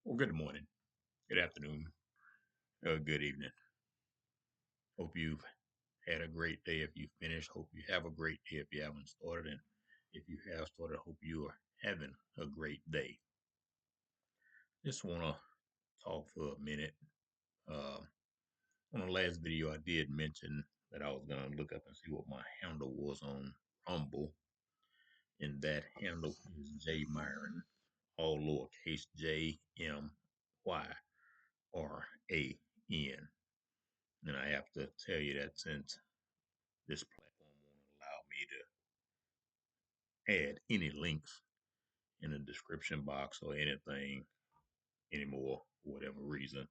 Well, good morning, good afternoon, good evening. Hope you've had a great day if you finished. Hope you have a great day if you haven't started. And if you have started, hope you are having a great day. Just want to talk for a minute. Uh, on the last video, I did mention that I was going to look up and see what my handle was on Rumble. And that handle is J Myron, all lowercase JMYRAN. And I have to tell you that since this platform won't allow me to add any links in the description box or anything anymore for whatever reason.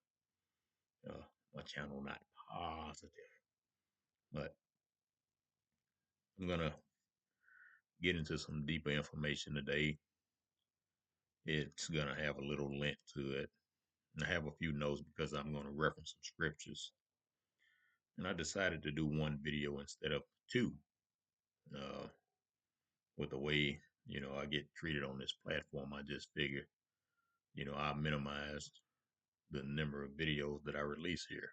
Uh, my channel not positive, but I'm gonna get into some deeper information today. It's gonna have a little link to it, and I have a few notes because I'm gonna reference some scriptures. And I decided to do one video instead of two. Uh, with the way I get treated on this platform, I just figured I minimize the number of videos that I release here,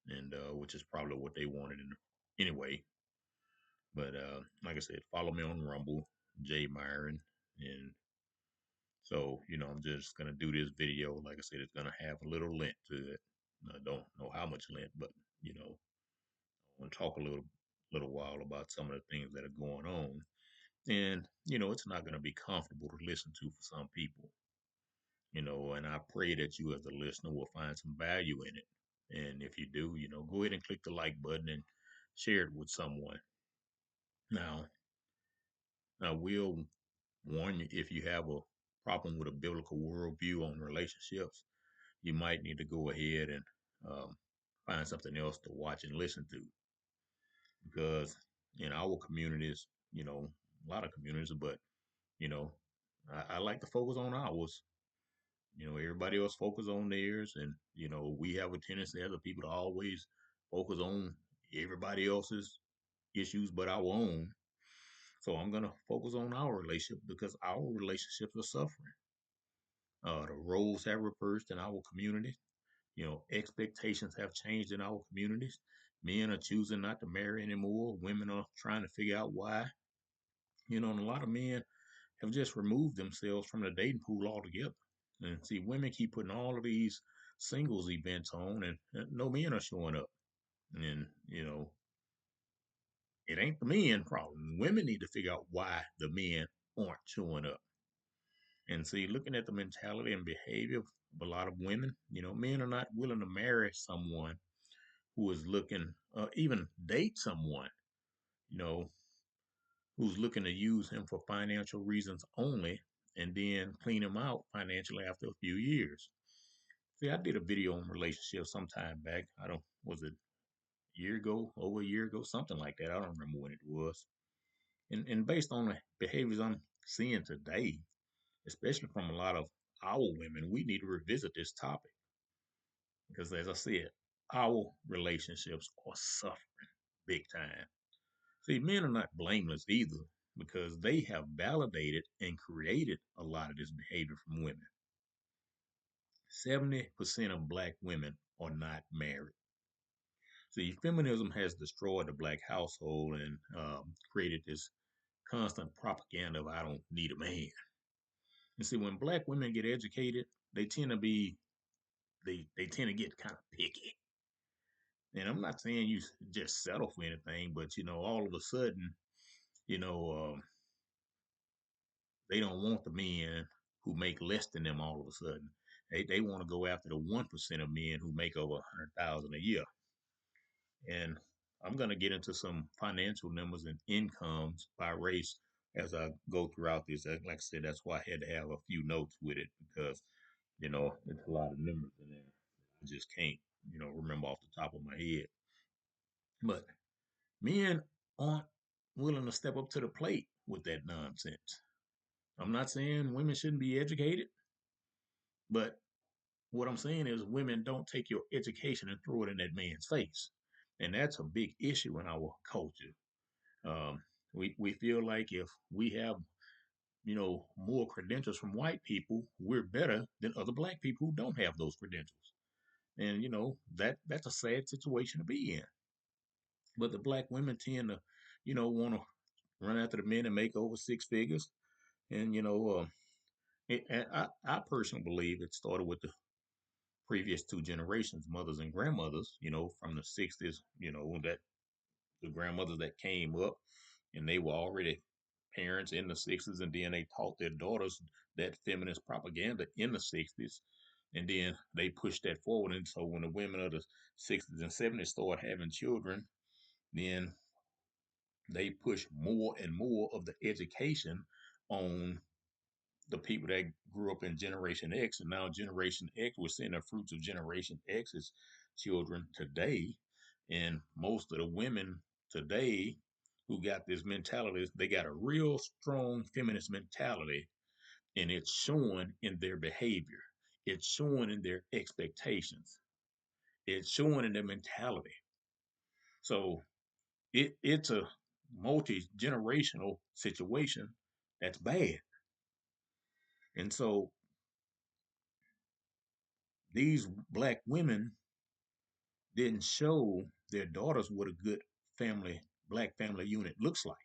and which is probably what they wanted anyway. But like I said, follow me on Rumble, J Myron, and so I'm just gonna do this video. Like I said, it's gonna have a little length to it. I don't know how much length, but I want to talk a little while about some of the things that are going on. And it's not gonna be comfortable to listen to for some people. And I pray that you as a listener will find some value in it. And if you do, go ahead and click the like button and share it with someone. Now, I will warn you, if you have a problem with a biblical worldview on relationships, you might need to go ahead and um, find something else to watch and listen to. Because in our communities, a lot of communities, but, you know, I like to focus on ours. Everybody else focus on theirs, and we have a tendency as a people to always focus on everybody else's issues but our own. So I'm gonna focus on our relationship because our relationships are suffering. The roles have reversed in our community. Expectations have changed in our communities. Men are choosing not to marry anymore. Women are trying to figure out why. And a lot of men have just removed themselves from the dating pool altogether. And see, women keep putting all of these singles events on, and no men are showing up. And it ain't the men problem. Women need to figure out why the men aren't showing up. And see, looking at the mentality and behavior of a lot of women, men are not willing to marry someone who is looking, even date someone, you know, who's looking to use him for financial reasons only and then clean him out financially after a few years. See, I did a video on relationships some time back. I don't, was it a year ago, over a year ago, something like that. I don't remember when it was. And based on the behaviors I'm seeing today, especially from a lot of our women, we need to revisit this topic because, as I said, our relationships are suffering big time. See, men are not blameless either because they have validated and created a lot of this behavior from women. 70% of black women are not married. See, feminism has destroyed the black household and created this constant propaganda of I don't need a man. And see, when black women get educated, they tend to be they tend to get kind of picky. And I'm not saying you just settle for anything, but all of a sudden, you know, um, they don't want the men who make less than them all of a sudden. They want to go after the 1% of men who make over 100,000 a year. And I'm going to get into some financial numbers and incomes by race as I go throughout this. Like I said, that's why I had to have a few notes with it because, it's a lot of numbers in there. I just can't, remember off the top of my head. But men aren't willing to step up to the plate with that nonsense. I'm not saying women shouldn't be educated, but what I'm saying is women don't take your education and throw it in that man's face. And that's a big issue in our culture. Um, we feel like if we have more credentials from white people, we're better than other black people who don't have those credentials. And that's a sad situation to be in. But the black women tend to, want to run after the men and make over six figures. And and I personally believe it started with the previous two generations, mothers and grandmothers. From the '60s. That the grandmothers that came up, and they were already parents in the '60s, and then they taught their daughters that feminist propaganda in the '60s, and then they pushed that forward. And so when the women of the '60s and '70s started having children, then they pushed more and more of the education on the people that grew up in Generation X, and now Generation X, we're seeing the fruits of Generation X's children today. And most of the women today who got this mentality, they got a real strong feminist mentality, and it's showing in their behavior, it's showing in their expectations, it's showing in their mentality. So it's a multi-generational situation that's bad. And so these black women didn't show their daughters what a good family, black family unit looks like.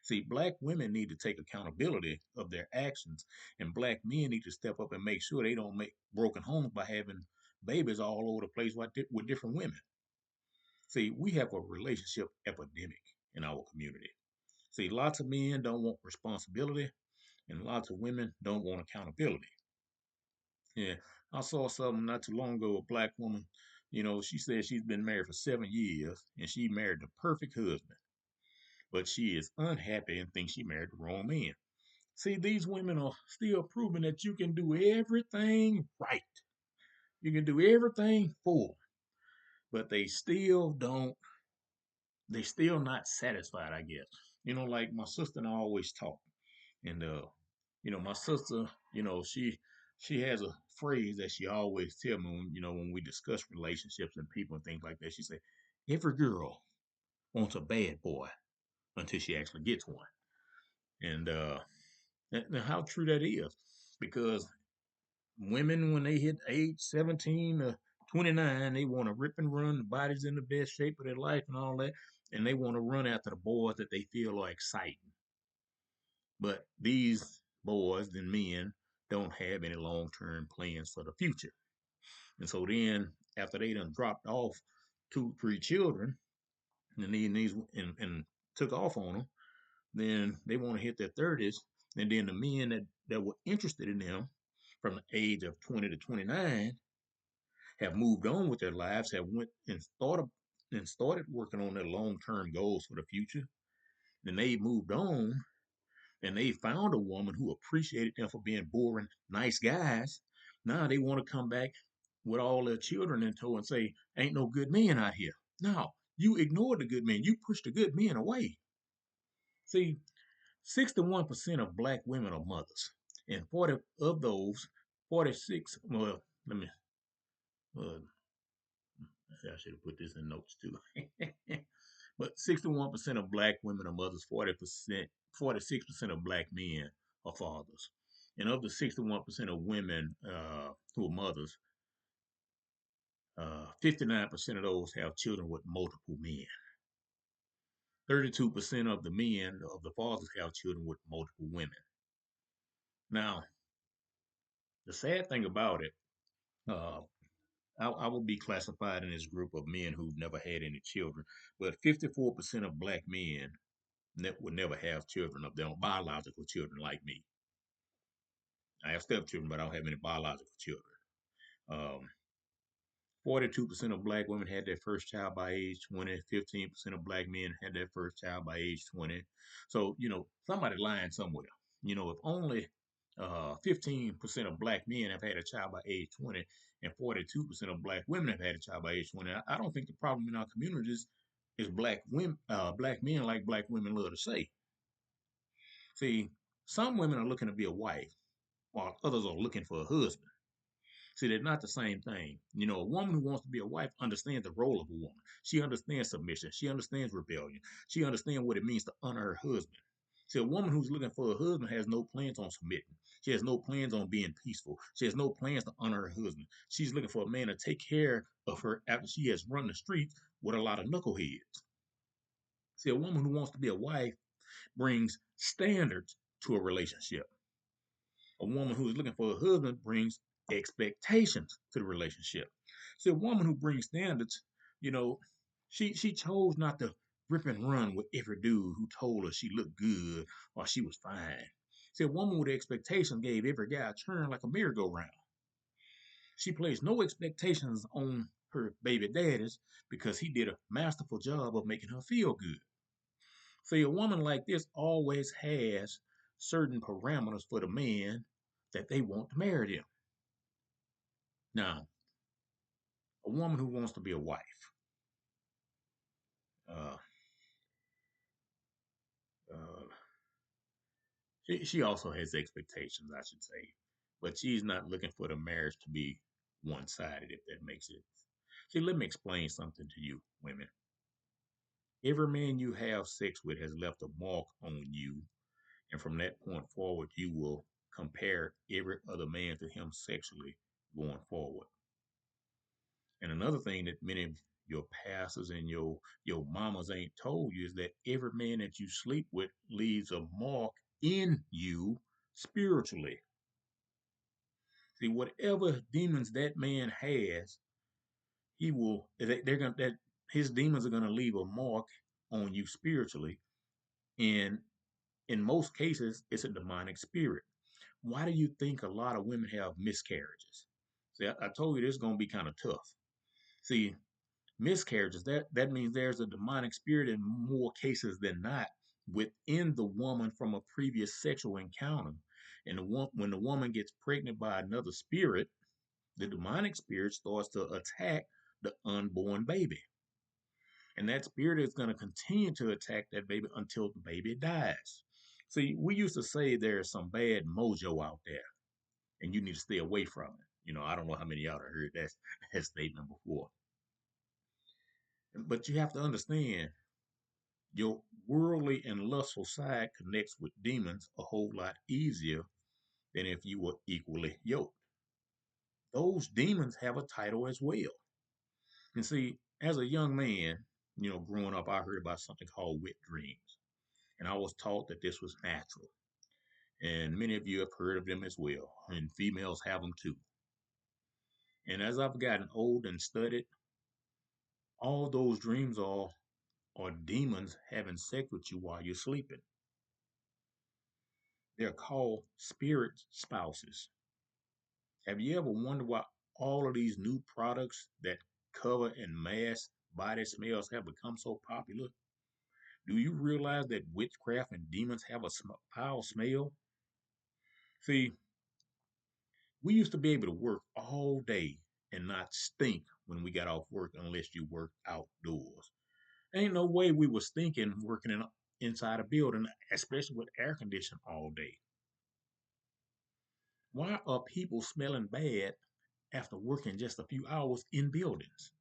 See, black women need to take accountability of their actions, and black men need to step up and make sure they don't make broken homes by having babies all over the place with different women. See, we have a relationship epidemic in our community. See, lots of men don't want responsibility, and lots of women don't want accountability. Yeah, I saw something not too long ago. A black woman, she said she's been married for 7 years and she married the perfect husband, but she is unhappy and thinks she married the wrong man. See, these women are still proving that you can do everything right. You can do everything for them, but they still don't. They still not satisfied, I guess. Like my sister and I always talk, and my sister, she has a phrase that she always tell me when we discuss relationships and people and things like that. She say, every girl wants a bad boy until she actually gets one. And and how true that is. Because women, when they hit age 17 to 29, they want to rip and run, the body's in the best shape of their life and all that. And they want to run after the boys that they feel are exciting. But these boys and men don't have any long term plans for the future. And so then after they done dropped off two, three children and and took off on them, then they want to hit their 30s. And then the men that were interested in them from the age of 20 to 29 have moved on with their lives, have went and started working on their long term goals for the future. Then they moved on and they found a woman who appreciated them for being boring, nice guys. Now they want to come back with all their children in tow and say, ain't no good men out here. No, you ignored the good men. You pushed the good men away. See, 61% of black women are mothers. And 40 of those, 46, well, let me, uh, I should have put this in notes too. But 61% of black women are mothers, 40%, 46% of black men are fathers. And of the 61% of women who are mothers, 59% of those have children with multiple men. 32% of the men, of the fathers, have children with multiple women. Now, the sad thing about it, uh, I will be classified in this group of men who've never had any children, but 54% of black men would never have children of their own, biological children like me. I have stepchildren, but I don't have any biological children. Um, 42% of black women had their first child by age 20. 15% of black men had their first child by age 20. So, somebody lying somewhere. If only 15% of black men have had a child by age 20 and 42% of black women have had a child by age 20, I don't think the problem in our communities is black women, black men, like black women love to say. See, some women are looking to be a wife, while others are looking for a husband. See, they're not the same thing. A woman who wants to be a wife understands the role of a woman. She understands submission. She understands rebellion. She understands what it means to honor her husband. See, a woman who's looking for a husband has no plans on submitting. She has no plans on being peaceful. She has no plans to honor her husband. She's looking for a man to take care of her after she has run the streets with a lot of knuckleheads. See, a woman who wants to be a wife brings standards to a relationship. A woman who is looking for a husband brings expectations to the relationship. See, a woman who brings standards, you know, she chose not to rip and run with every dude who told her she looked good or she was fine. See, a woman with expectations gave every guy a turn like a merry-go-round. She placed no expectations on her baby daddies because he did a masterful job of making her feel good. See, a woman like this always has certain parameters for the man that they want to marry them. Now, a woman who wants to be a wife, uh, uh, she also has expectations, I should say, but she's not looking for the marriage to be one-sided, if that makes sense. See, let me explain something to you, women. Every man you have sex with has left a mark on you, and from that point forward, you will compare every other man to him sexually going forward. And another thing that many of your pastors and your mamas ain't told you is that every man that you sleep with leaves a mark in you spiritually. See, whatever demons that man has, he will they're gonna that his demons are gonna leave a mark on you spiritually. And in most cases, it's a demonic spirit. Why do you think a lot of women have miscarriages? See, I told you this is gonna be kind of tough. See, miscarriages, that means there's a demonic spirit in more cases than not within the woman from a previous sexual encounter. And when the woman gets pregnant by another spirit, the demonic spirit starts to attack the unborn baby. And that spirit is going to continue to attack that baby until the baby dies. See, we used to say there's some bad mojo out there and you need to stay away from it. I don't know how many of y'all have heard that statement before. But you have to understand your worldly and lustful side connects with demons a whole lot easier than if you were equally yoked. Those demons have a title as well. And see, as a young man, growing up, I heard about something called wet dreams. And I was taught that this was natural. And many of you have heard of them as well. And females have them too. And as I've gotten old and studied, all those dreams are demons having sex with you while you're sleeping. They're called spirit spouses. Have you ever wondered why all of these new products that cover and mask body smells have become so popular? Do you realize that witchcraft and demons have a foul smell? See, we used to be able to work all day and not stink when we got off work unless you worked outdoors. Ain't no way we was thinking working inside a building, especially with air conditioning all day. Why are people smelling bad after working just a few hours in buildings?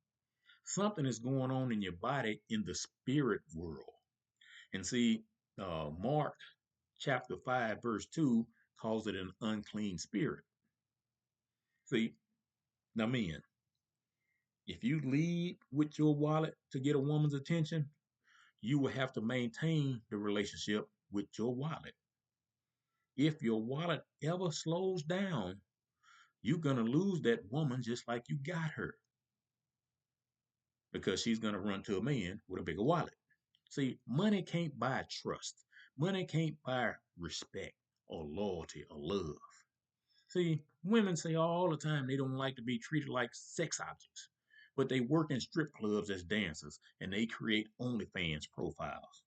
Something is going on in your body in the spirit world. And see, Mark chapter 5, verse 2 calls it an unclean spirit. See, now, men, if you lead with your wallet to get a woman's attention, you will have to maintain the relationship with your wallet. If your wallet ever slows down, you're going to lose that woman just like you got her because she's going to run to a man with a bigger wallet. See, money can't buy trust. Money can't buy respect or loyalty or love. See, women say all the time they don't like to be treated like sex objects, but they work in strip clubs as dancers and they create OnlyFans profiles.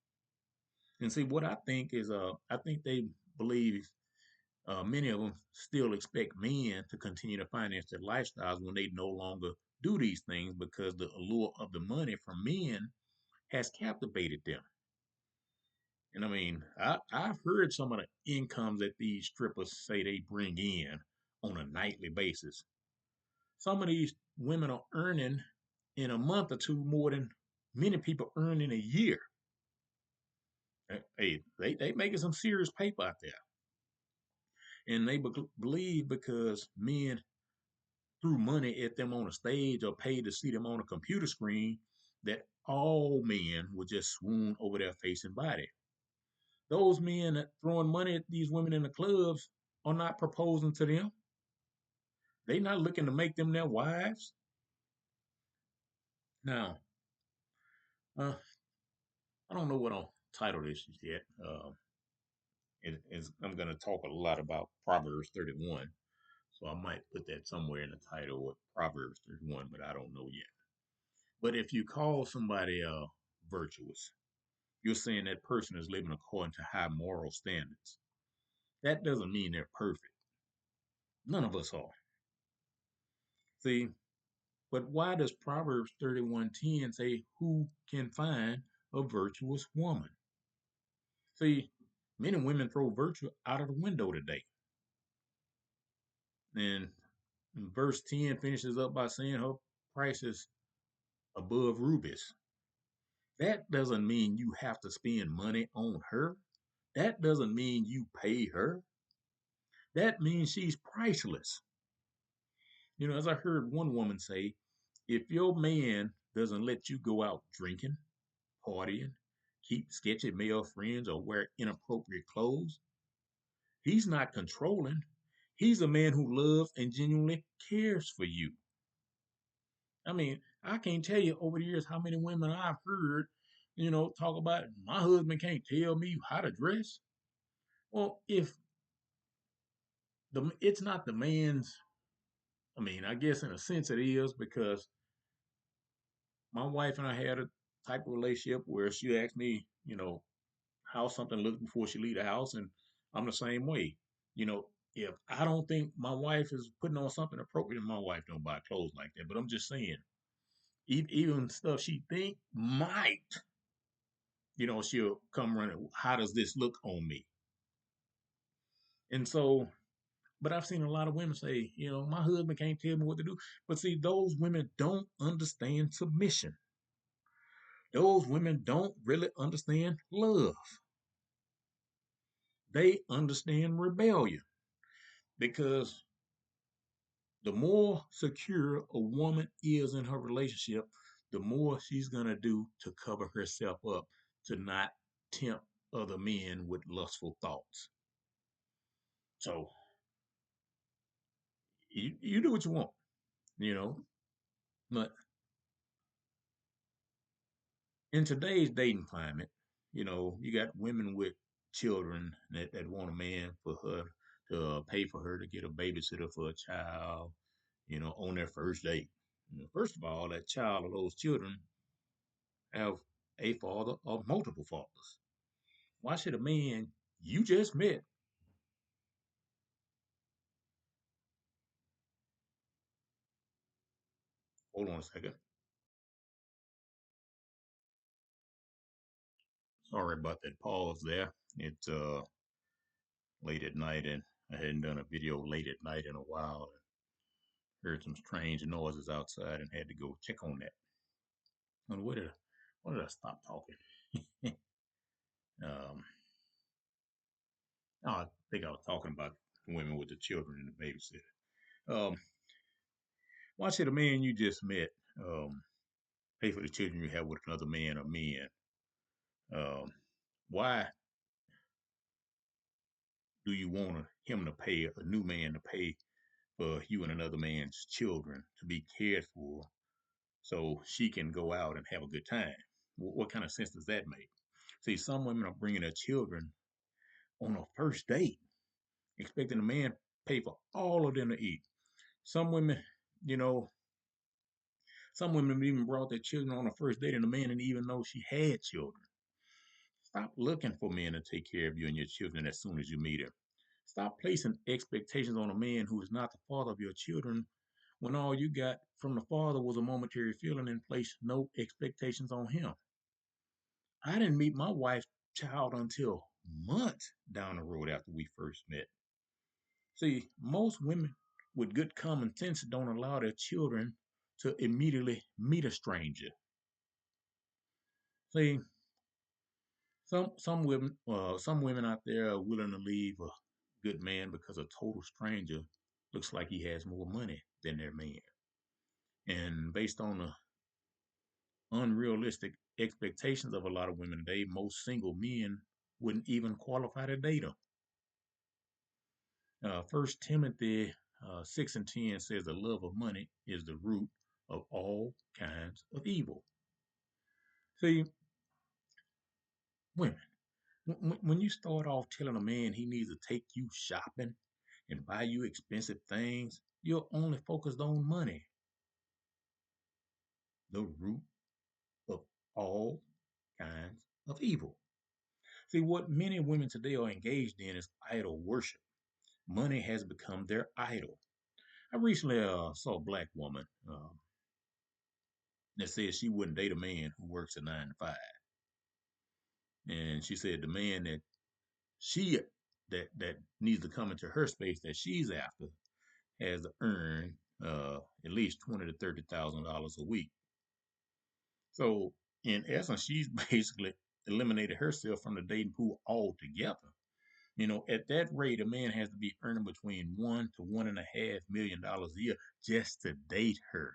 And see, what I think is, I think they believe many of them still expect men to continue to finance their lifestyles when they no longer do these things because the allure of the money from men has captivated them. And I mean, I've heard some of the incomes that these strippers say they bring in on a nightly basis. Some of these women are earning in a month or two more than many people earn in a year. Hey, they making some serious paper out there, and they believe because men threw money at them on a stage or paid to see them on a computer screen that all men would just swoon over their face and body. Those men that throwing money at these women in the clubs are not proposing to them. They not looking to make them their wives. Now, uh, I don't know what I'll title this yet. I'm going to talk a lot about Proverbs 31, so I might put that somewhere in the title of Proverbs 31, but I don't know yet. But if you call somebody virtuous, you're saying that person is living according to high moral standards. That doesn't mean they're perfect. None of us are. See, but why does Proverbs 31:10 say, "Who can find a virtuous woman?" See, many women throw virtue out of the window today. And verse 10 finishes up by saying her price is above rubies. That doesn't mean you have to spend money on her. That doesn't mean you pay her. That means she's priceless. As I heard one woman say, if your man doesn't let you go out drinking, partying, keep sketchy male friends, or wear inappropriate clothes, he's not controlling. He's a man who loves and genuinely cares for you. I mean, I can't tell you over the years how many women I've heard, talk about my husband can't tell me how to dress. Well, if it's not the man's, I mean, I guess in a sense it is because my wife and I had a type of relationship where she asked me, how something looks before she leave the house, and I'm the same way. If I don't think my wife is putting on something appropriate, my wife don't buy clothes like that. But I'm just saying, even stuff she think might, she'll come running. How does this look on me? And so, but I've seen a lot of women say, my husband can't tell me what to do. But see, those women don't understand submission. Those women don't really understand love. They understand rebellion because the more secure a woman is in her relationship, the more she's going to do to cover herself up to not tempt other men with lustful thoughts. So you do what you want, you know. But in today's dating climate, you got women with children that want a man for her to pay for her to get a babysitter for a child, on their first date. First of all, that child or those children have a father or multiple fathers. Why should a man you just met, hold on a second, sorry about that pause there. It's late at night and I hadn't done a video late at night in a while. Heard some strange noises outside and had to go check on that. And what did I stop talking? um, I think I was talking about women with the children and the babysitter. Um, why should a man you just met pay for the children you have with another man or men? Um, why do you want him to pay a new man to pay for you and another man's children to be cared for so she can go out and have a good time? What kind of sense does that make? See, some women are bringing their children on a first date, expecting a man pay for all of them to eat. Some women, you know, some women even brought their children on a first date, and the man didn't even know she had children. Stop looking for men to take care of you and your children as soon as you meet him. Stop placing expectations on a man who is not the father of your children when all you got from the father was a momentary feeling and placed no expectations on him. I didn't meet my wife's child until months down the road after we first met. See, most women with good common sense don't allow their children to immediately meet a stranger. See, Some women out there are willing to leave a good man because a total stranger looks like he has more money than their man. And based on the unrealistic expectations of a lot of women today, most single men wouldn't even qualify to date them. First Timothy 6:10 says the love of money is the root of all kinds of evil. See, women, when you start off telling a man he needs to take you shopping and buy you expensive things, you're only focused on money, the root of all kinds of evil. See, what many women today are engaged in is idol worship. Money has become their idol. I recently saw a black woman that said she wouldn't date a man who works a 9 to 5, and she said the man she that needs to come into her space that she's after has to earn at least $20,000 to $30,000 a week. So in essence, she's basically eliminated herself from the dating pool altogether. At that rate, a man has to be earning between $1 to $1.5 million a year just to date her.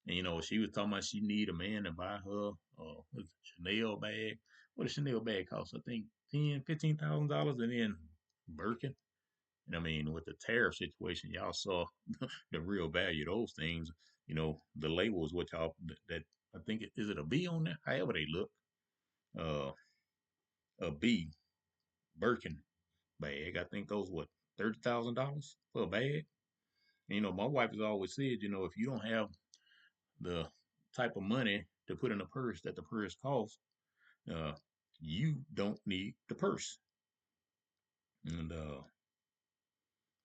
And she was talking about she need a man to buy her what's it, Chanel bag. What does Chanel bag cost? I think $10,000, $15,000, and then Birkin. And I mean, with the tariff situation, y'all saw the real value of those things. The labels, which y'all that I think is it a B on there? However they look, uh, a B Birkin bag. I think those what $30,000 for a bag. And, my wife has always said, if you don't have the type of money to put in a purse that the purse costs, uh, you don't need the purse. And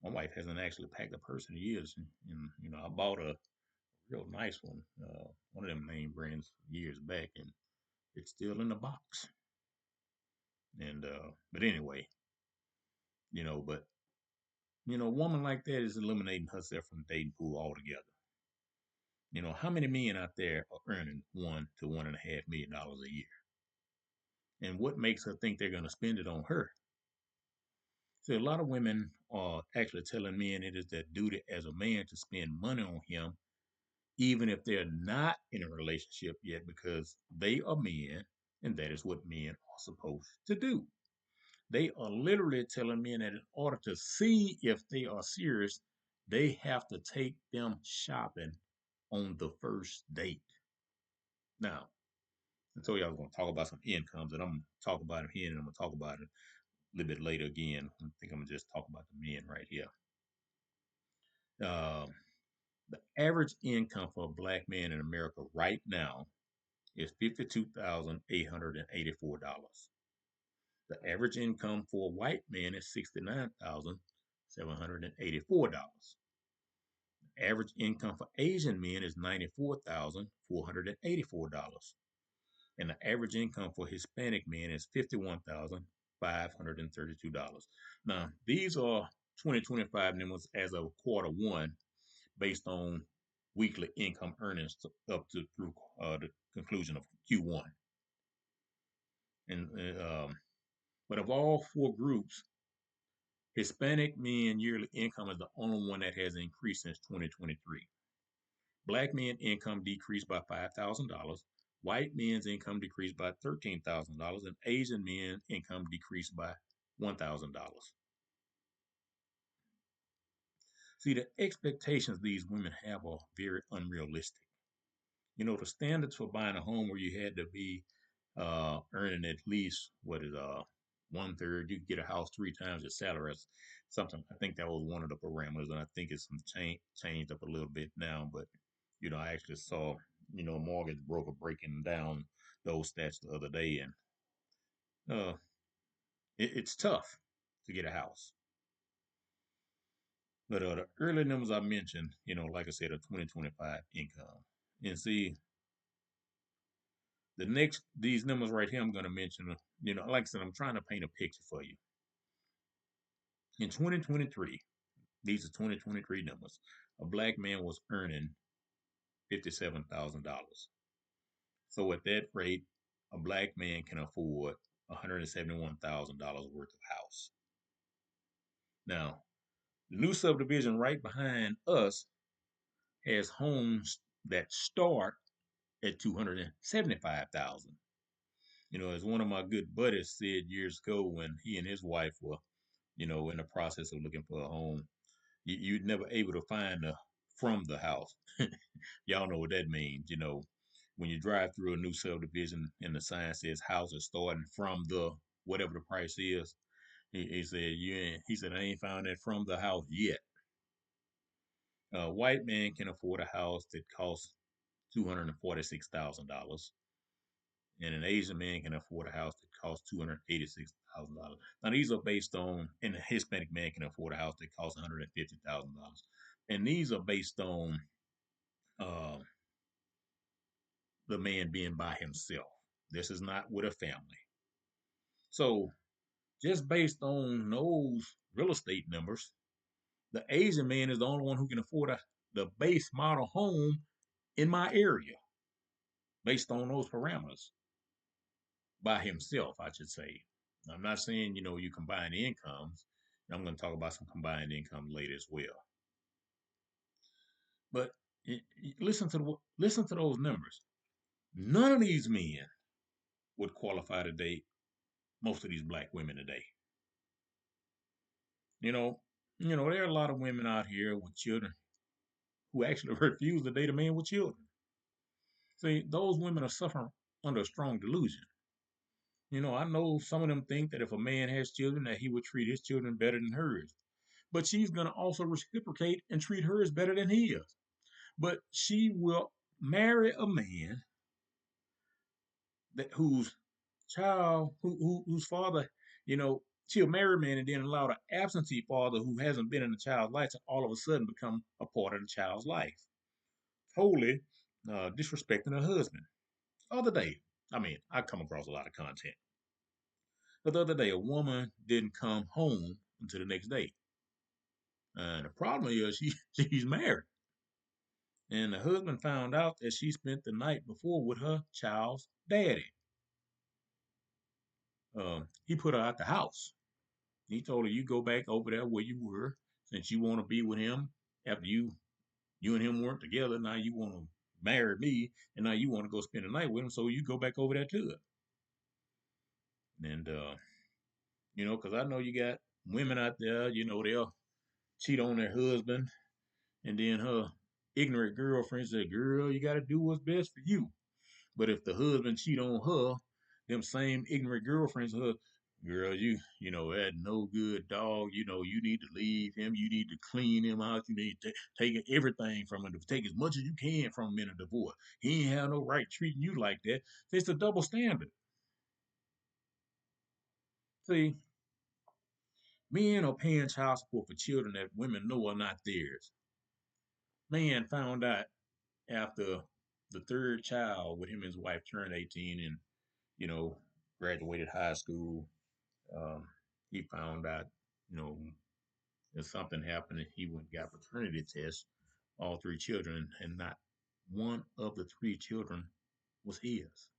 my wife hasn't actually packed a purse in years. And I bought a real nice one of them name brands years back, and it's still in the box. And but anyway, but a woman like that is eliminating herself from the dating pool altogether. How many men out there are earning $1 to $1.5 million a year? And what makes her think they're going to spend it on her? See, a lot of women are actually telling men it is their duty as a man to spend money on him, even if they're not in a relationship yet, because they are men, and that is what men are supposed to do. They are literally telling men that in order to see if they are serious, they have to take them shopping on the first date. Now, I told you I was going to talk about some incomes, and I'm going to talk about it here, and I'm going to talk about it a little bit later again. I think I'm going to just talk about the men right here. Um, the average income for a black man in America right now is $52,884. The average income for a white man is $69,784. The average income for Asian men is $94,484. And the average income for Hispanic men is $51,532. Now, these are 2025 numbers as of quarter 1 based on weekly income earnings up to through the conclusion of Q1. And but of all four groups, Hispanic men yearly income is the only one that has increased since 2023. Black men income decreased by $5,000. White men's income decreased by $13,000, and Asian men's income decreased by $1,000. See, the expectations these women have are very unrealistic. The standards for buying a home where you had to be earning at least what is 1/3, you could get a house 3 times your salary. Something I think that was one of the parameters, and I think it's some changed up a little bit now. But I actually saw a mortgage broker breaking down those stats the other day, and uh, it's tough to get a house. But the early numbers I mentioned, like I said, a 2025 income, and see these numbers right here I'm going to mention. Like I said, I'm trying to paint a picture for you. In 2023, these are 2023 numbers. A black man was earning $57,000. So at that rate, a black man can afford $171,000 worth of house. Now, the new subdivision right behind us has homes that start at 275,000. As one of my good buddies said years ago when he and his wife were, in the process of looking for a home, you'd never able to find the from the house. Y'all know what that means. When you drive through a new subdivision and the sign says houses starting from the whatever the price is, he said, he said, I ain't found that from the house yet. A white man can afford a house that costs $246,000, and an Asian man can afford a house that costs $286,000. Now these are based on, and a Hispanic man can afford a house that costs $150,000, and these are based on uh, the man being by himself. This is not with a family. So just based on those real estate numbers, the Asian man is the only one who can afford the base model home in my area based on those parameters by himself, I should say. I'm not saying, you combine incomes. I'm going to talk about some combined income later as well. But listen to those numbers. None of these men would qualify to date most of these black women today. You know, there are a lot of women out here with children who actually refuse to date a man with children. See, those women are suffering under a strong delusion. I know some of them think that if a man has children, that he would treat his children better than hers. But she's going to also reciprocate and treat hers better than he is. But she will marry a man whose child, whose father, she'll marry a man and then allow the absentee father who hasn't been in the child's life to all of a sudden become a part of the child's life. Totally disrespecting her husband. The other day, I come across a lot of content. But the other day, a woman didn't come home until the next day. And the problem is she's married. And the husband found out that she spent the night before with her child's daddy. He put her out the house. He told her, "You go back over there where you were, since you want to be with him after you and him weren't together. Now you want to marry me, and now you want to go spend the night with him. So you go back over there to it." And because I know you got women out there, they'll cheat on their husband, and then her ignorant girlfriend say, "Girl, you got to do what's best for you." But if the husband cheat on her, them same ignorant girlfriends, girl, that no good dog. You need to leave him. You need to clean him out. You need to take everything from him. Take as much as you can from him in a divorce. He ain't have no right treating you like that. It's a double standard. See, men are paying child support for children that women know are not theirs. Man found out after the third child with him and his wife turned 18 and, you know, graduated high school. Um, he found out, you know, if something happened and he went and got paternity tests, all three children, and not one of the three children was his.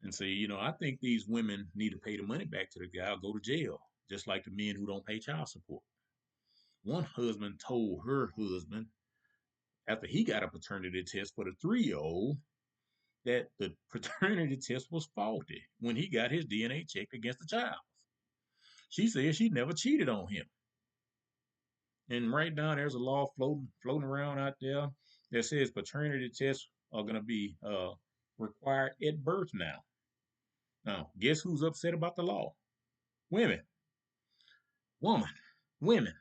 And so, I think these women need to pay the money back to the guy or go to jail, just like the men who don't pay child support. One husband told her husband after he got a paternity test for the 3-year-old that the paternity test was faulty when he got his DNA checked against the child. She said she never cheated on him. And right now there's a law floating around out there that says paternity tests are going to be required at birth now. Now, guess who's upset about the law? Women. Woman. Women.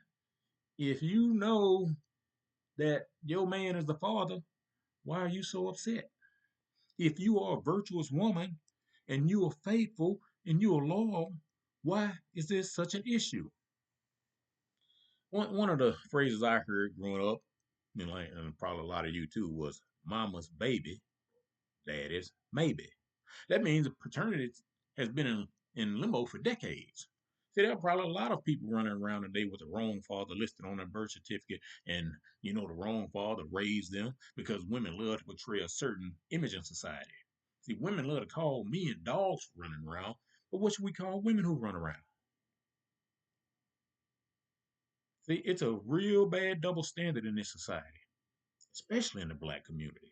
If you know that your man is the father, why are you so upset? If you are a virtuous woman and you are faithful and you are loyal, why is this such an issue? One of the phrases I heard growing up, and probably a lot of you too, was "mama's baby, daddy's maybe." That means paternity has been in limbo for decades. See, there are probably a lot of people running around today with the wrong father listed on their birth certificate, and the wrong father raised them because women love to portray a certain image in society. See, women love to call men dogs for running around, but what should we call women who run around? See, it's a real bad double standard in this society, especially in the black community.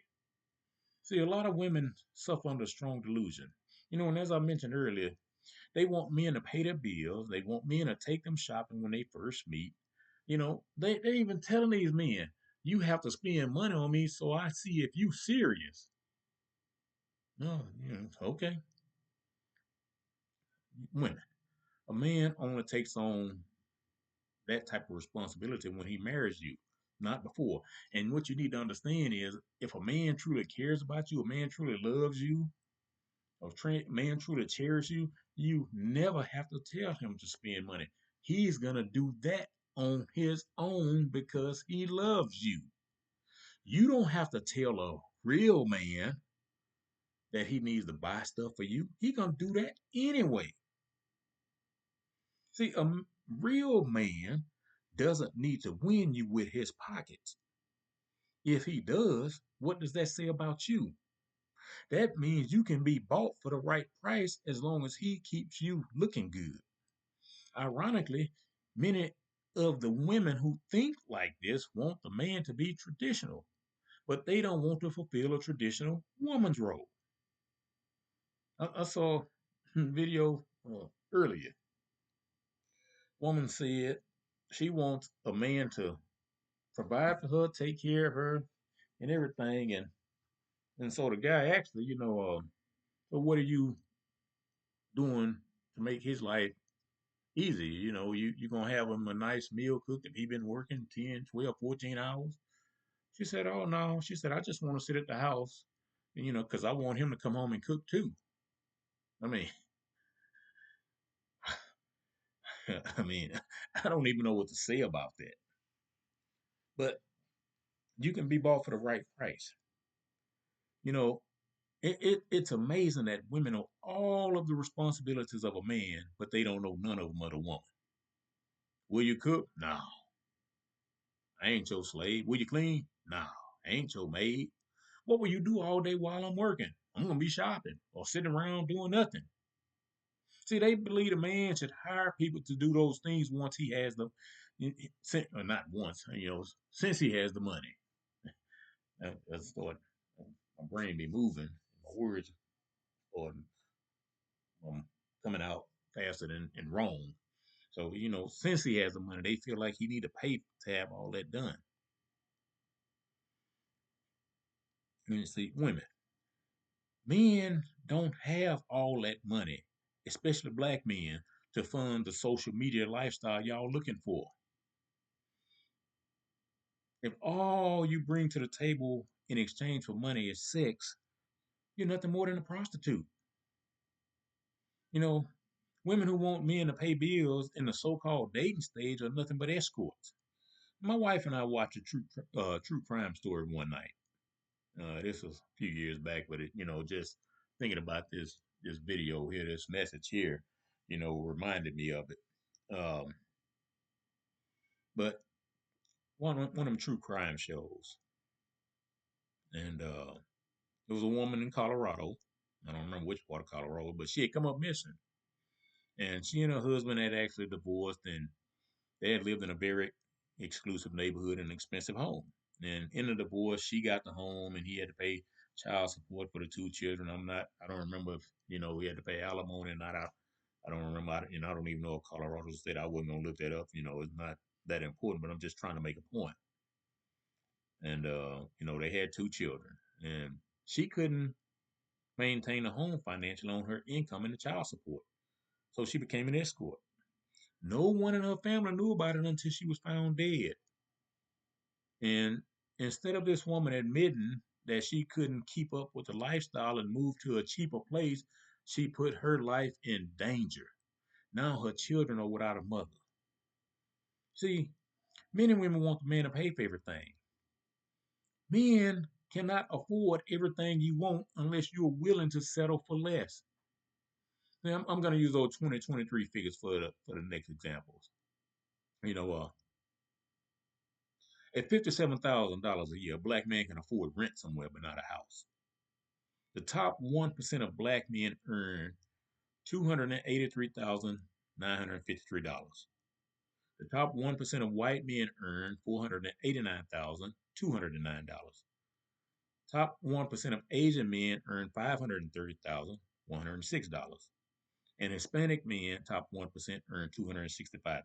See, a lot of women suffer under strong delusion. And as I mentioned earlier, they want men to pay their bills. They want men to take them shopping when they first meet. They even telling these men, you have to spend money on me so I see if you serious. No, okay. Women. A man only takes on that type of responsibility when he marries you, not before. And what you need to understand is if a man truly cares about you, a man truly loves you, man truly cherishes you, you never have to tell him to spend money. He's going to do that on his own because he loves you. You don't have to tell a real man that he needs to buy stuff for you. He's going to do that anyway. See, a real man doesn't need to win you with his pockets. If he does, what does that say about you? That means you can be bought for the right price as long as he keeps you looking good. Ironically, many of the women who think like this want the man to be traditional, but they don't want to fulfill a traditional woman's role. I saw a video earlier. Woman said she wants a man to provide for her, take care of her, and everything. And so the guy asked her, so what are you doing to make his life easy? You're going to have him a nice meal cooked if he been working 10, 12, 14 hours. She said, oh, no. She said, I just want to sit at the house, because I want him to come home and cook too. I mean, I mean, I don't even know what to say about that. But you can be bought for the right price. You know, it's amazing that women know all of the responsibilities of a man, but they don't know none of them of a woman. Will you cook? No, I ain't your slave. Will you clean? No, I ain't your maid. What will you do all day while I'm working? I'm gonna be shopping or sitting around doing nothing. See, they believe a man should hire people to do those things once he has the, or not once, since he has the money. That's what my brain be moving, my words or coming out faster than wrong. So, since he has the money, they feel like he need to pay to have all that done. And you see, men don't have all that money, especially black men, to fund the social media lifestyle y'all looking for. If all you bring to the table in exchange for money is sex, you're nothing more than a prostitute. You know, women who want men to pay bills in the so-called dating stage are nothing but escorts. My wife and I watched a true crime story one night. This was a few years back, but just thinking about this video here, this message here, reminded me of it. But one of them true crime shows, and it was a woman in Colorado. I don't remember which part of Colorado, but she had come up missing, and she and her husband had actually divorced, and they had lived in a very exclusive neighborhood and expensive home. And in the divorce, she got the home, and he had to pay child support for the two children. I don't remember if he had to pay alimony or not. I don't remember, I don't even know if Colorado state. I wasn't gonna look that up. It's not that important, but I'm just trying to make a point. And they had two children, and she couldn't maintain the home financially on her income and the child support. So she became an escort. No one in her family knew about it until she was found dead. And instead of this woman admitting that she couldn't keep up with the lifestyle and move to a cheaper place, she put her life in danger. Now her children are without a mother. See, men and women want the man to pay for everything. Men cannot afford everything you want unless you're willing to settle for less. Now, I'm going to use those 2023 figures for the next examples. You know, at $57,000 a year, a black man can afford rent somewhere, but not a house. The top 1% of black men earn $283,953. The top 1% of white men earn $489,209. Top 1% of Asian men earn $530,106. And Hispanic men, top 1%, earn $265,000.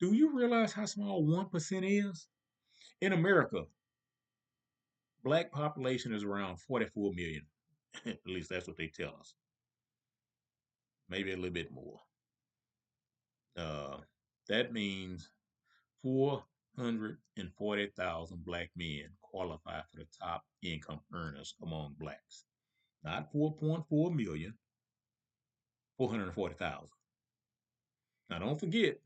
Do you realize how small 1% is? In America, black population is around 44 million. At least that's what they tell us. Maybe a little bit more. Uh, that means 440,000 black men qualify for the top income earners among blacks. Not 4.4 million, 440,000. Now, don't forget,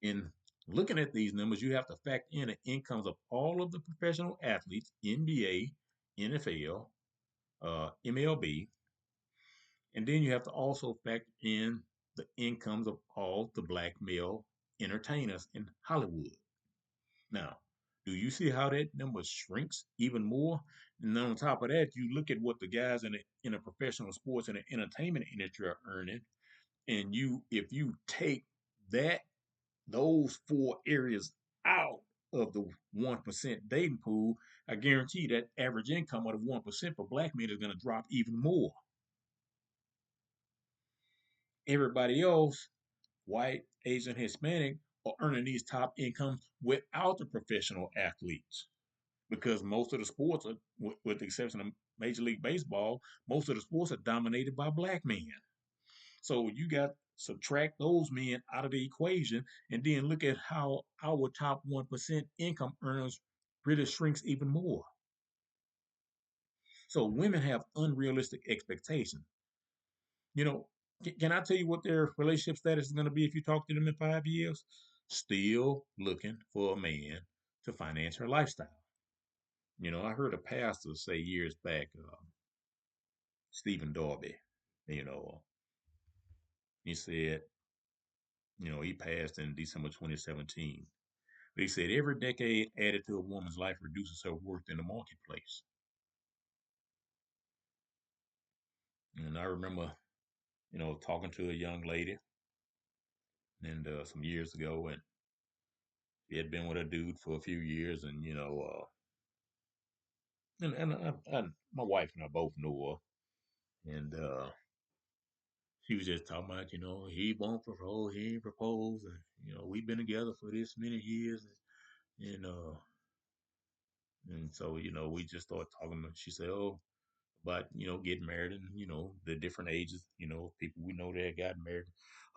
in looking at these numbers, you have to factor in the incomes of all of the professional athletes, NBA, NFL, MLB, and then you have to also factor in the incomes of all the black male entertainers in Hollywood. Now, do you see how that number shrinks even more? And on top of that, you look at what the guys in the professional sports and the entertainment industry are earning, and if you take that those four areas out of the 1% dating pool, I guarantee that average income of the 1% for black men is going to drop even more. Everybody else, white, Asian, Hispanic, are earning these top incomes without the professional athletes. Because most of the sports, are, with the exception of Major League Baseball, most of the sports are dominated by black men. So you got to subtract those men out of the equation and then look at how our top 1% income earners really shrinks even more. So women have unrealistic expectations. You know, can I tell you what their relationship status is going to be if you talk to them in 5 years? Still looking for a man to finance her lifestyle. I heard a pastor say years back, Stephen Darby, you know, he said, he passed in December 2017. But he said every decade added to a woman's life reduces her worth in the marketplace. And I remember, talking to a young lady and some years ago, and she had been with a dude for a few years, and my wife and I both know her, and she was just talking about, he won't propose, he ain't proposed, and we've been together for this many years, and so we just started talking. She said, "Oh, about getting married and the different ages, people we know that got married.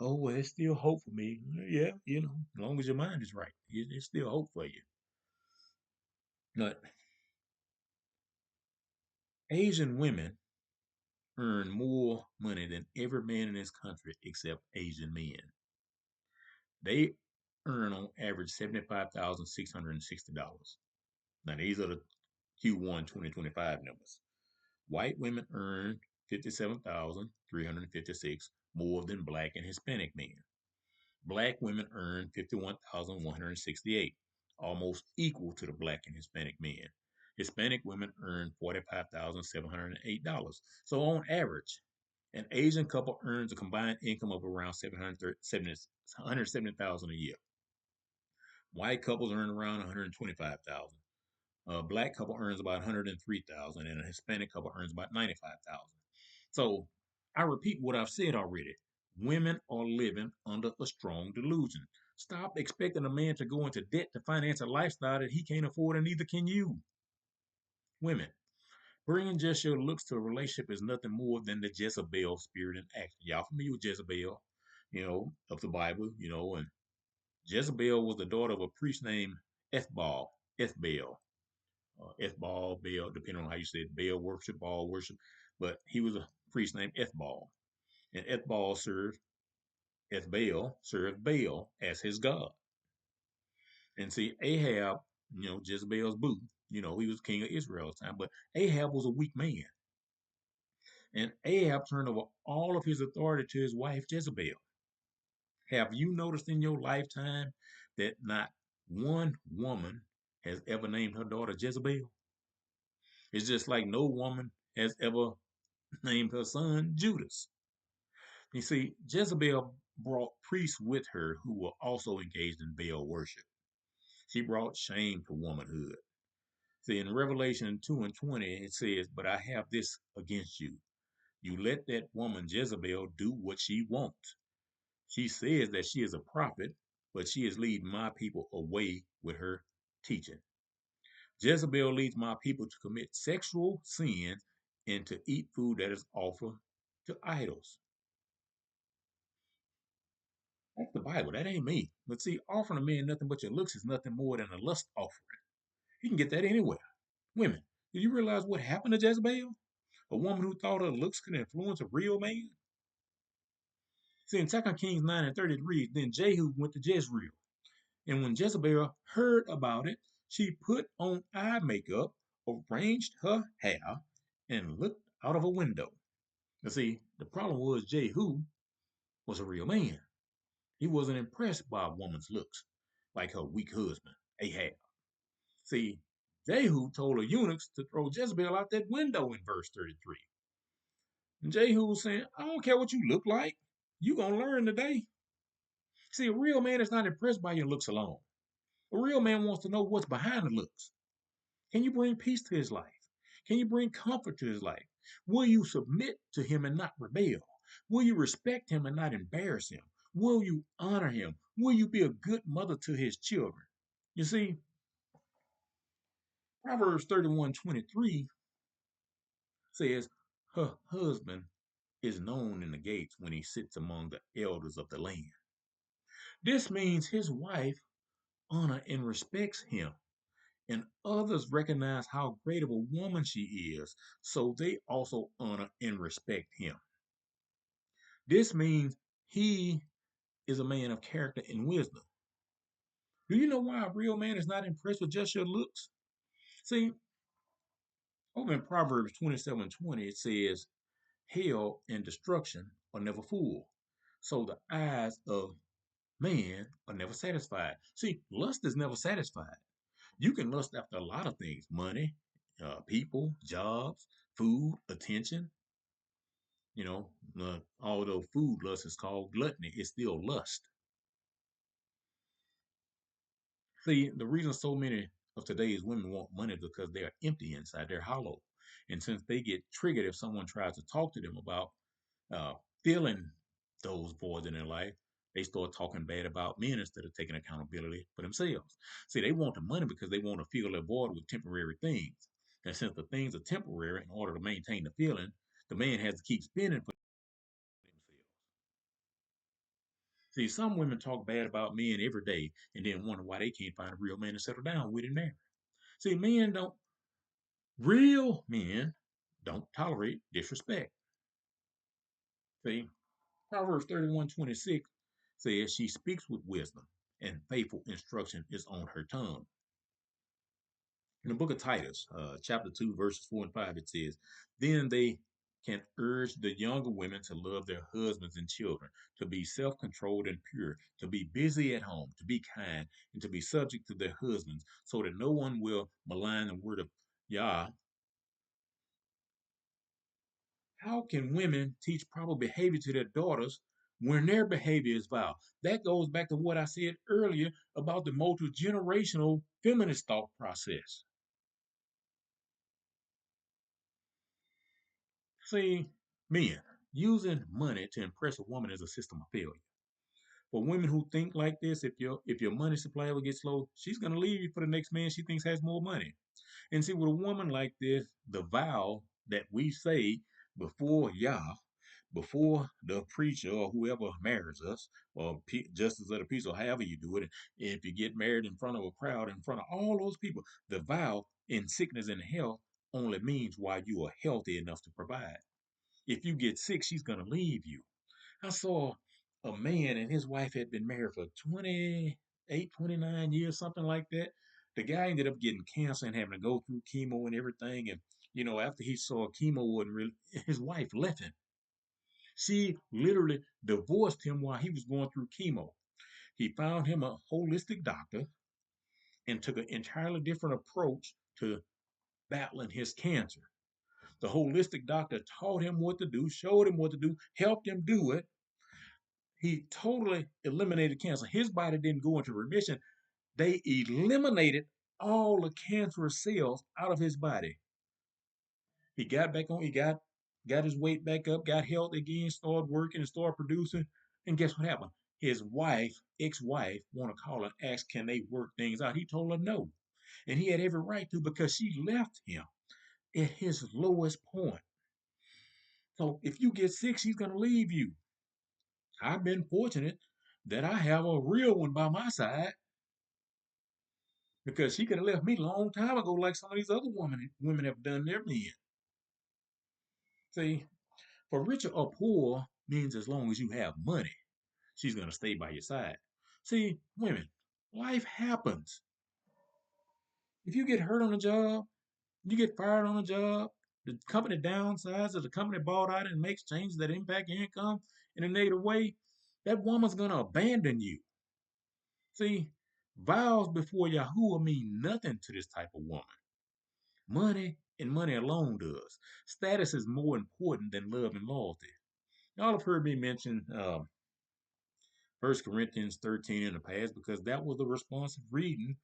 Oh, well, it's still hope for me. Yeah, as long as your mind is right, it's still hope for you." But Asian women earn more money than every man in this country except Asian men. They earn on average $75,660. Now these are the Q1 2025 numbers. White women earn 57,356 more than black and Hispanic men. Black women earn 51,168, almost equal to the black and Hispanic men. Hispanic women earn $45,708. So on average, an Asian couple earns a combined income of around 170,000 a year. White couples earn around 125,000. A black couple earns about 103,000, and a Hispanic couple earns about 95,000. So I repeat what I've said already. Women are living under a strong delusion. Stop expecting a man to go into debt to finance a lifestyle that he can't afford, and neither can you. Women, bringing just your looks to a relationship is nothing more than the Jezebel spirit in action. Y'all familiar with Jezebel, of the Bible, and Jezebel was the daughter of a priest named Ethbal, Ethbal, Baal, depending on how you say it, Baal worship, Baal worship. But he was a priest named Ethbal. And Ethbal served Baal as his god. And see, Ahab, Jezebel's boo, he was king of Israel at the time, but Ahab was a weak man. And Ahab turned over all of his authority to his wife Jezebel. Have you noticed in your lifetime that not one woman has ever named her daughter Jezebel? It's just like no woman has ever named her son Judas. You see, Jezebel brought priests with her who were also engaged in Baal worship. She brought shame to womanhood. See, in Revelation 2 and 20, it says, "But I have this against you. You let that woman Jezebel do what she wants. She says that she is a prophet, but she is leading my people away with her teaching. Jezebel leads my people to commit sexual sins and to eat food that is offered to idols." That's the Bible. That ain't me. But see, offering a man nothing but your looks is nothing more than a lust offering. You can get that anywhere. Women, do you realize what happened to Jezebel? A woman who thought her looks could influence a real man? See, in 2 Kings 9 and 33, then Jehu went to Jezreel. And when Jezebel heard about it, she put on eye makeup, arranged her hair, and looked out of a window. You see, the problem was Jehu was a real man. He wasn't impressed by a woman's looks, like her weak husband, Ahab. See, Jehu told the eunuchs to throw Jezebel out that window in verse 33. And Jehu was saying, I don't care what you look like. You gonna learn today. See, a real man is not impressed by your looks alone. A real man wants to know what's behind the looks. Can you bring peace to his life? Can you bring comfort to his life? Will you submit to him and not rebel? Will you respect him and not embarrass him? Will you honor him? Will you be a good mother to his children? You see, Proverbs 31:23 says, her husband is known in the gates when he sits among the elders of the land. This means his wife honor and respects him, and others recognize how great of a woman she is, so they also honor and respect him. This means he is a man of character and wisdom. Do you know why a real man is not impressed with just your looks? See, over in Proverbs 27:20, it says, hell and destruction are never full. So the eyes of man are never satisfied. See, lust is never satisfied. You can lust after a lot of things: money, people, jobs, food, attention. Although food lust is called gluttony, it's still lust. See, the reason so many of today's women want money is because they are empty inside, they're hollow. And since they get triggered if someone tries to talk to them about uh, filling those voids in their life, they start talking bad about men instead of taking accountability for themselves. See, they want the money because they want to fill their void with temporary things. And since the things are temporary, in order to maintain the feeling, the man has to keep spending for themselves. See, some women talk bad about men every day and then wonder why they can't find a real man to settle down with and marry. See, real men don't tolerate disrespect. See, Proverbs 31:26 says she speaks with wisdom and faithful instruction is on her tongue. In the book of Titus, chapter 2, verses 4 and 5, it says, then they can urge the younger women to love their husbands and children, to be self controlled and pure, to be busy at home, to be kind, and to be subject to their husbands, so that no one will malign the word of Yah. How can women teach proper behavior to their daughters when their behavior is vile? That goes back to what I said earlier about the multi-generational feminist thought process. See, men, using money to impress a woman is a system of failure. For women who think like this, if your money supply ever gets low, she's gonna leave you for the next man she thinks has more money. And see, with a woman like this, the vow that we say before Yah, before the preacher or whoever marries us, or justice of the peace, or however you do it, if you get married in front of a crowd, in front of all those people, the vow in sickness and health only means while you are healthy enough to provide. If you get sick, she's going to leave you. I saw a man and his wife had been married for 28, 29 years, something like that. The guy ended up getting cancer and having to go through chemo and everything. And, after he saw chemo wasn't really, his wife left him. She literally divorced him while he was going through chemo. He found him a holistic doctor and took an entirely different approach to battling his cancer. The holistic doctor taught him what to do, showed him what to do, helped him do it. He totally eliminated cancer. His body didn't go into remission. They eliminated all the cancerous cells out of his body. He got back on, he got his weight back up, got healthy again, started working and started producing. And guess what happened? His wife, ex-wife, want to call and ask, can they work things out? He told her no. And he had every right to because she left him at his lowest point. So if you get sick, she's gonna leave you. I've been fortunate that I have a real one by my side because she could have left me a long time ago, like some of these other women have done their men. See, for richer or poor means as long as you have money, she's gonna stay by your side. See, women, life happens. If you get hurt on a job, you get fired on a job, the company downsizes or the company bought out and makes changes that impact your income in a negative way, that woman's gonna abandon you. See, vows before Yahuwah mean nothing to this type of woman. Money and money alone does. Status is more important than love and loyalty. Y'all have heard me mention 1 Corinthians 13 in the past because that was the responsive reading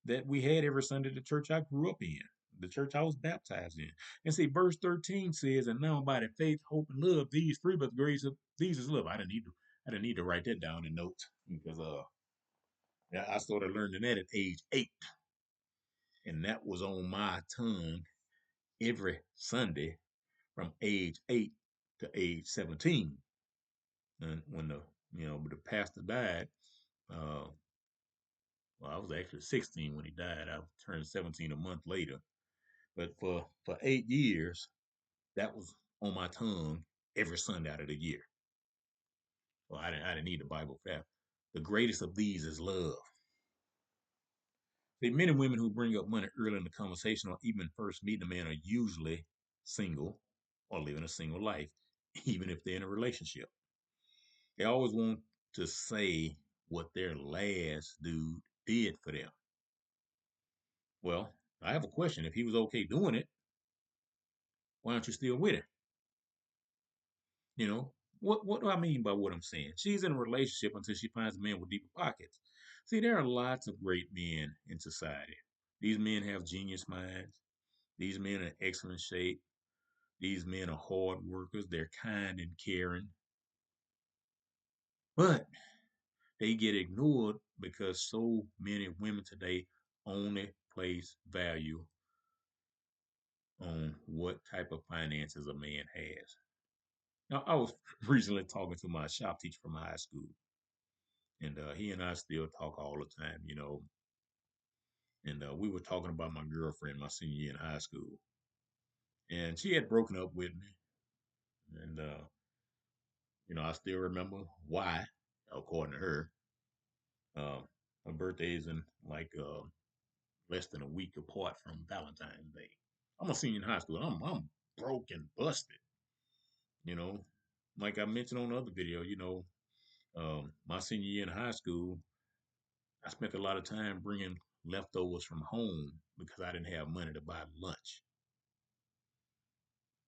that we had every Sunday at the church I grew up in, the church I was baptized in. And see, verse 13 says, and now by the faith, hope, and love, these three, but the grace of these is love. I didn't need to write that down in notes because yeah, I started learning that at age 8. And that was on my tongue every Sunday from age 8 to age 17. And when the pastor died, uh, well, I was actually 16 when he died. I turned 17 a month later. But for 8 years, that was on my tongue every Sunday out of the year. Well, I didn't need the Bible for that. The greatest of these is love. The men and women who bring up money early in the conversation or even first meeting a man are usually single or living a single life, even if they're in a relationship. They always want to say what their last dude did for them. Well, I have a question. If he was okay doing it, why aren't you still with him? You know, what do I mean by what I'm saying? She's in a relationship until she finds a man with deeper pockets. See, there are lots of great men in society. These men have genius minds. These men are in excellent shape. These men are hard workers. They're kind and caring. But they get ignored because so many women today only place value on what type of finances a man has. Now, I was recently talking to my shop teacher from high school, and he and I still talk all the time. And we were talking about my girlfriend my senior year in high school, and she had broken up with me, and I still remember why, according to her. Uh, her birthday is in like less than a week apart from Valentine's Day. I'm a senior in high school. I'm broke and busted. You know, like I mentioned on the other video. My senior year in high school, I spent a lot of time bringing leftovers from home because I didn't have money to buy lunch,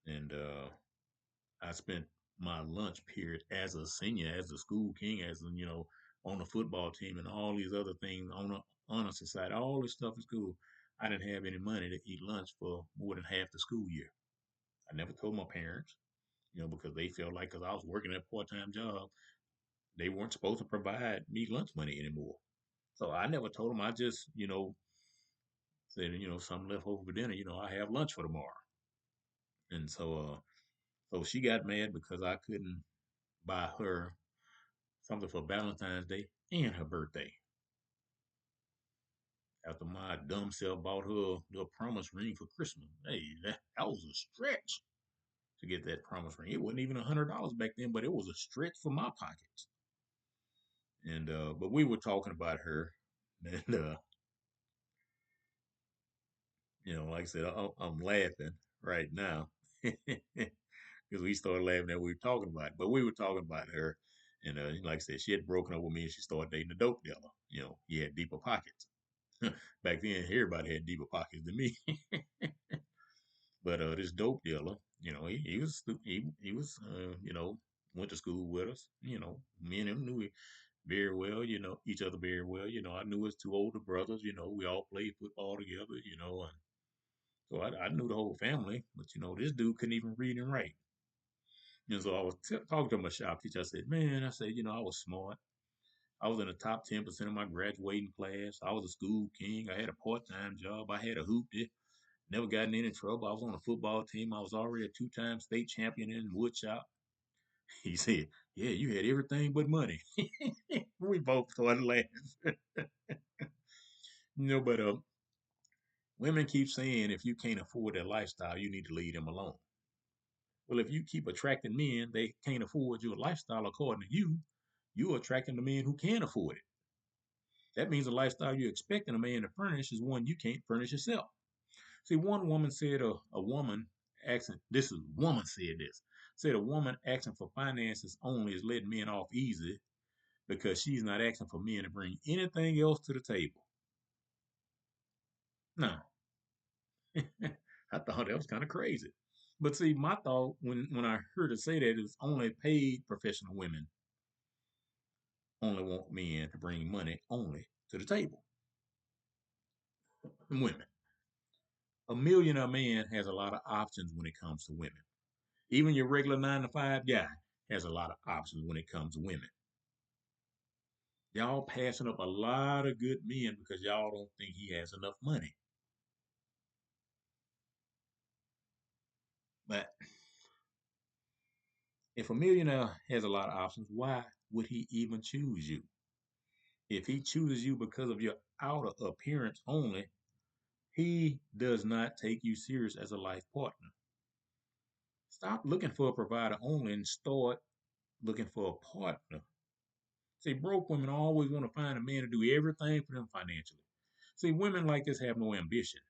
and I spent my lunch period as a senior, as a school king, on the football team and all these other things on a honor society, all this stuff in school. I didn't have any money to eat lunch for more than half the school year. I never told my parents, because they felt like because I was working a part-time job, they weren't supposed to provide me lunch money anymore. So I never told them. I just, said, something left over for dinner. I have lunch for tomorrow. And so she got mad because I couldn't buy her something for Valentine's Day and her birthday. After my dumb self bought her the promise ring for Christmas. Hey, that was a stretch to get that promise ring. It wasn't even $100 back then, but it was a stretch for my pockets. And but we were talking about her, and like I said, I'm laughing right now because we started laughing at what we were talking about. But we were talking about her, and like I said, she had broken up with me, and she started dating a dope dealer. He had deeper pockets. Back then, everybody had deeper pockets than me. But this dope dealer, he was he was went to school with us. Me and him knew very well, each other very well. I knew his two older brothers. We all played football together. And so I knew the whole family. But this dude couldn't even read and write. And so I was talking to my shop teacher. I said, man, I was smart. I was in the top 10% of my graduating class. I was a school king. I had a part-time job. I had a hoop. Never got in any trouble. I was on a football team. I was already a two-time state champion in woodshop. He said, yeah, you had everything but money. We both started laughing. But women keep saying if you can't afford their lifestyle, you need to leave them alone. Well, if you keep attracting men, they can't afford your lifestyle according to you. You're attracting the men who can afford it. That means the lifestyle you're expecting a man to furnish is one you can't furnish yourself. See, one woman said a woman asking, this is woman said this, said a woman asking for finances only is letting men off easy because she's not asking for men to bring anything else to the table. Now, I thought that was kind of crazy. But see, my thought when I heard her say that is only paid professional women only want men to bring money only to the table. And women. A millionaire man has a lot of options when it comes to women. Even your regular 9 to 5 guy has a lot of options when it comes to women. Y'all passing up a lot of good men because y'all don't think he has enough money. But if a millionaire has a lot of options, why would he even choose you? If he chooses you because of your outer appearance only, he does not take you serious as a life partner. Stop looking for a provider only and start looking for a partner. See, broke women always want to find a man to do everything for them financially. See, women like this have no ambition.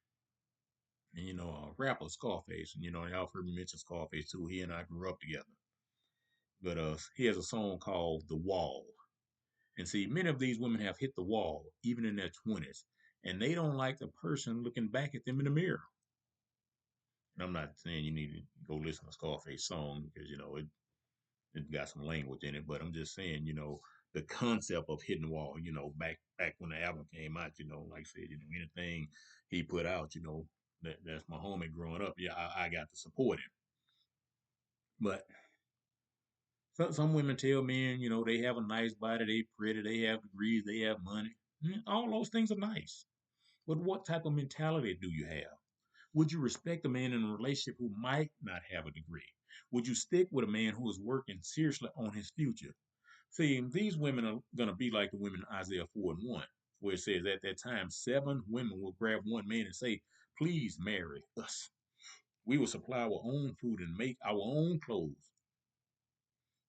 And rapper Scarface, and y'all heard me mention Scarface too. He and I grew up together. But he has a song called "The Wall." And see, many of these women have hit the wall, even in their 20s, and they don't like the person looking back at them in the mirror. And I'm not saying you need to go listen to Scarface song because it got some language in it, but I'm just saying, the concept of hitting the wall, back when the album came out, like I said, anything he put out, that's my homie growing up. Yeah, I got to support him. But some women tell men, they have a nice body, they pretty, they have degrees, they have money. All those things are nice. But what type of mentality do you have? Would you respect a man in a relationship who might not have a degree? Would you stick with a man who is working seriously on his future? See, these women are going to be like the women in Isaiah 4 and 1, where it says at that time, 7 women will grab one man and say, please marry us. We will supply our own food and make our own clothes.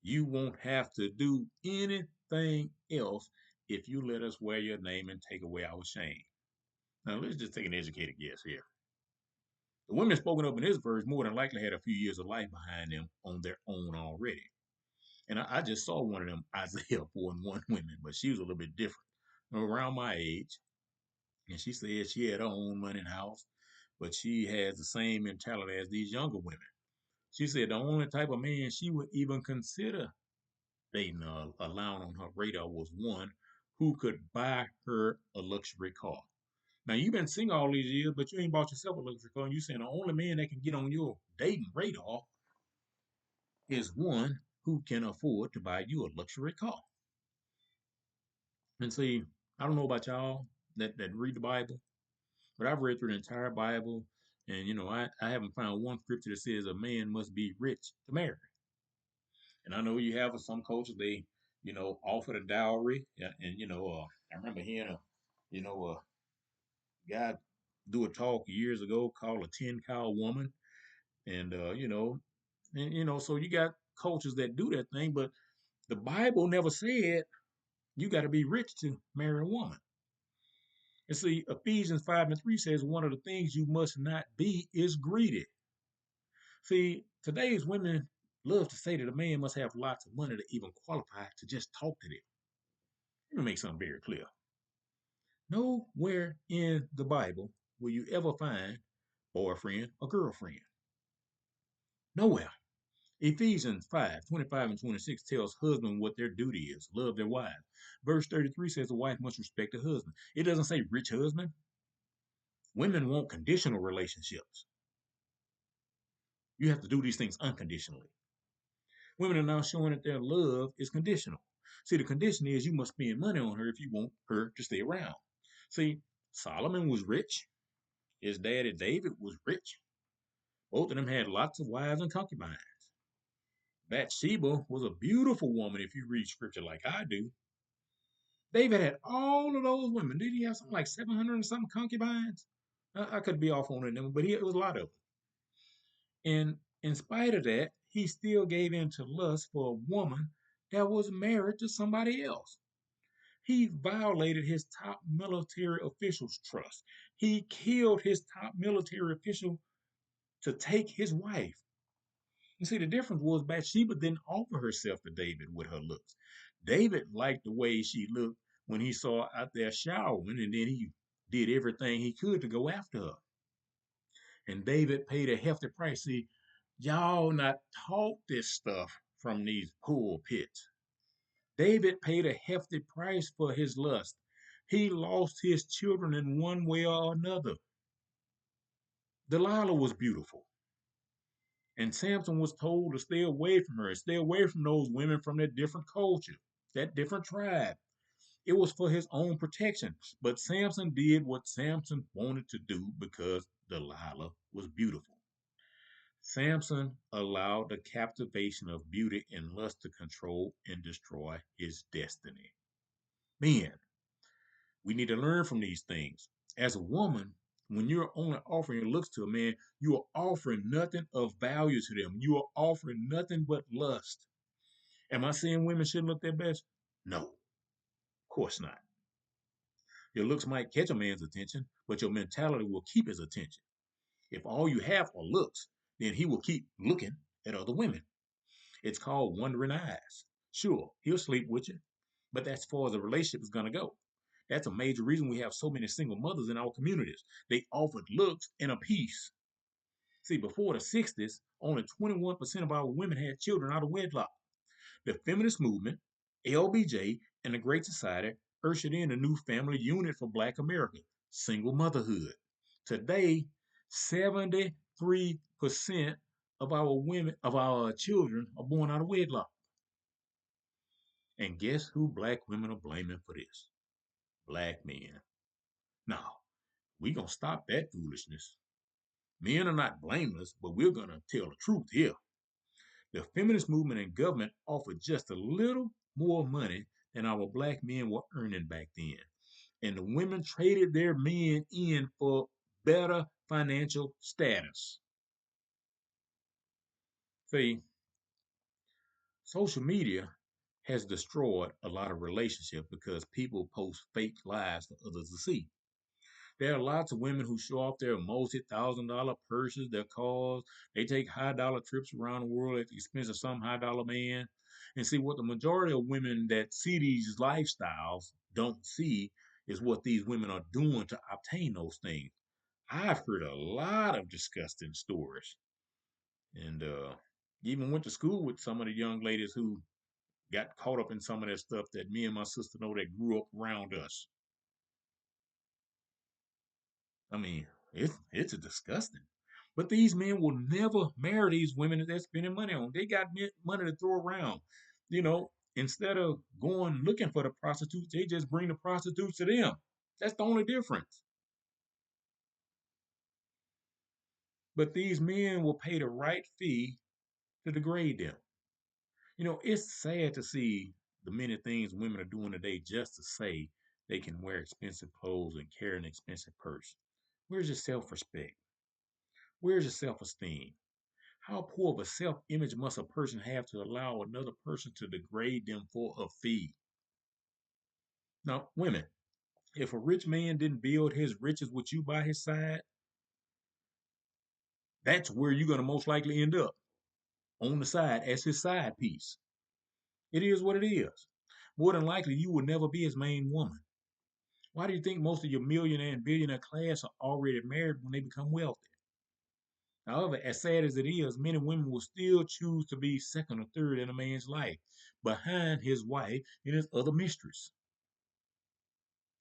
You won't have to do anything else if you let us wear your name and take away our shame. Now, let's just take an educated guess here. The women spoken up in this verse more than likely had a few years of life behind them on their own already. And I just saw one of them Isaiah 4 and 1 women, but she was a little bit different. Around my age. And she said she had her own money and house, but she has the same mentality as these younger women. She said the only type of man she would even consider dating allowing on her radar was one who could buy her a luxury car. Now you've been single all these years, but you ain't bought yourself a luxury car. And you saying the only man that can get on your dating radar is one who can afford to buy you a luxury car. And see, I don't know about y'all that read the Bible, but I've read through the entire Bible, and I haven't found one scripture that says a man must be rich to marry. And I know you have some cultures they, offer the dowry, yeah, and I remember hearing a guy do a talk years ago called a 10 cow woman, and so you got cultures that do that thing, but the Bible never said you got to be rich to marry a woman. And see, Ephesians 5 and 3 says one of the things you must not be is greedy. See, today's women love to say that a man must have lots of money to even qualify to just talk to them. Let me make something very clear. Nowhere in the Bible will you ever find boyfriend or girlfriend. Nowhere. Ephesians 5:25 and 26 tells husbands what their duty is, love their wives. Verse 33 says a wife must respect her husband. It doesn't say rich husband. Women want conditional relationships. You have to do these things unconditionally. Women are now showing that their love is conditional. See, the condition is you must spend money on her if you want her to stay around. See, Solomon was rich. His daddy David was rich. Both of them had lots of wives and concubines. Bathsheba was a beautiful woman if you read scripture like I do. David had all of those women. Did he have something like 700 and something concubines? I could be off on it, but it was a lot of them. And in spite of that, he still gave in to lust for a woman that was married to somebody else. He violated his top military official's trust. He killed his top military official to take his wife. You see, the difference was Bathsheba didn't offer herself to David with her looks. David liked the way she looked when he saw her out there showering, and then he did everything he could to go after her. And David paid a hefty price. See, y'all not taught this stuff from these pulpits. David paid a hefty price for his lust. He lost his children in one way or another. Delilah was beautiful. And Samson was told to stay away from her, stay away from those women from that different culture, that different tribe. It was for his own protection. But Samson did what Samson wanted to do because Delilah was beautiful. Samson allowed the captivation of beauty and lust to control and destroy his destiny. Men, we need to learn from these things. As a woman, when you're only offering your looks to a man, you are offering nothing of value to them. You are offering nothing but lust. Am I saying women shouldn't look their best? No, of course not. Your looks might catch a man's attention, but your mentality will keep his attention. If all you have are looks, then he will keep looking at other women. It's called wandering eyes. Sure, he'll sleep with you, but that's as far as the relationship is going to go. That's a major reason we have so many single mothers in our communities. They offered looks and a piece. See, before the 60s, only 21% of our women had children out of wedlock. The feminist movement, LBJ, and the Great Society ushered in a new family unit for Black America, single motherhood. Today, 73% of our children are born out of wedlock. And guess who Black women are blaming for this? Black men. Now, we're going to stop that foolishness. Men are not blameless, but we're going to tell the truth here. The feminist movement and government offered just a little more money than our Black men were earning back then. And the women traded their men in for better financial status. See, social media has destroyed a lot of relationships because people post fake lives for others to see. There are lots of women who show off their multi-$1,000 purses, their cars. They take high-dollar trips around the world at the expense of some high-dollar man. And see, what the majority of women that see these lifestyles don't see is what these women are doing to obtain those things. I've heard a lot of disgusting stories. And even went to school with some of the young ladies who got caught up in some of that stuff that me and my sister know that grew up around us. I mean, it's disgusting. But these men will never marry these women that they're spending money on. They got money to throw around. Instead of going looking for the prostitutes, they just bring the prostitutes to them. That's the only difference. But these men will pay the right fee to degrade them. It's sad to see the many things women are doing today just to say they can wear expensive clothes and carry an expensive purse. Where's your self-respect? Where's your self-esteem? How poor of a self-image must a person have to allow another person to degrade them for a fee? Now, women, if a rich man didn't build his riches with you by his side, that's where you're going to most likely end up, on the side as his side piece. It is what it is. More than likely, you will never be his main woman. Why do you think most of your millionaire and billionaire class are already married when they become wealthy? However, as sad as it is, many women will still choose to be second or third in a man's life behind his wife and his other mistress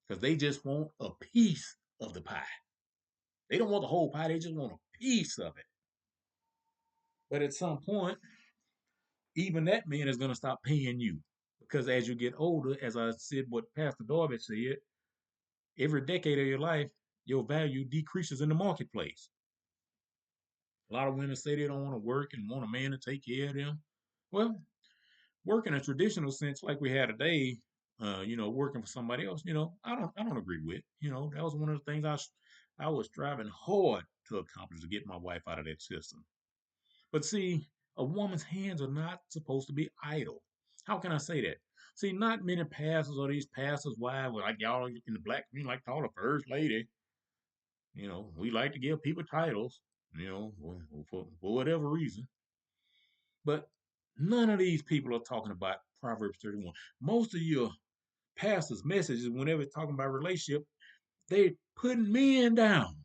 because they just want a piece of the pie. They don't want the whole pie, they just want a piece of it. But at some point, even that man is going to stop paying you because as you get older, as I said, what Pastor Darby said, every decade of your life, your value decreases in the marketplace. A lot of women say they don't want to work and want a man to take care of them. Well, work in a traditional sense, like we had today, working for somebody else, I don't agree with. That was one of the things I was striving hard to accomplish to get my wife out of that system. But see, a woman's hands are not supposed to be idle. How can I say that? See, not many pastors or these pastors' wives, like y'all in the black community, like to call her first lady. We like to give people titles, for whatever reason. But none of these people are talking about Proverbs 31. Most of your pastors' messages, whenever it's talking about relationship, they putting men down.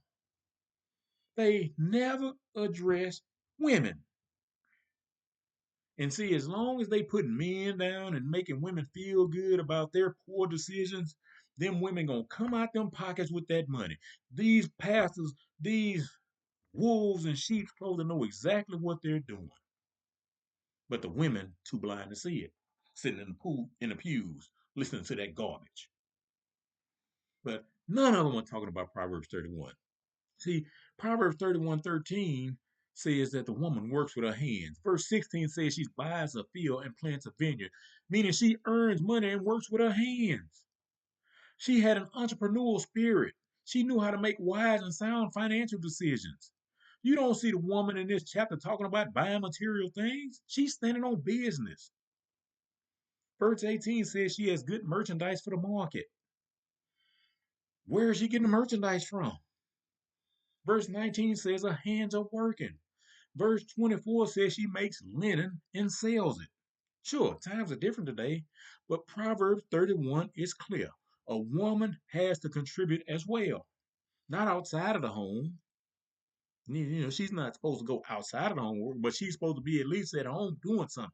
They never address women. And see, as long as they putting men down and making women feel good about their poor decisions, them women gonna come out them pockets with that money. These pastors, these wolves in sheep's clothing know exactly what they're doing. But the women too blind to see it, sitting in the pews, listening to that garbage. But none of them are talking about Proverbs 31. See, Proverbs 31:13 says that the woman works with her hands. Verse 16 says she buys a field and plants a vineyard, meaning she earns money and works with her hands. She had an entrepreneurial spirit. She knew how to make wise and sound financial decisions. You don't see the woman in this chapter talking about buying material things. She's standing on business. Verse 18 says she has good merchandise for the market. Where is she getting the merchandise from? Verse 19 says her hands are working. Verse 24 says she makes linen and sells it. Sure, times are different today, but Proverbs 31 is clear. A woman has to contribute as well, not outside of the home. She's not supposed to go outside of the home, but she's supposed to be at least at home doing something.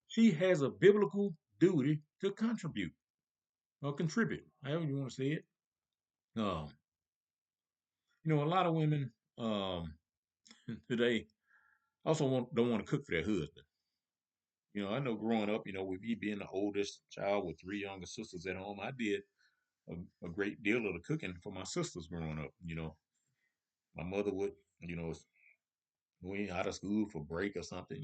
She has a biblical duty to contribute or contribute, however you want to say it. Um, a lot of women today also don't want to cook for their husband. I know growing up, with me being the oldest child with three younger sisters at home, I did a great deal of the cooking for my sisters growing up. My mother would, we out of school for break or something,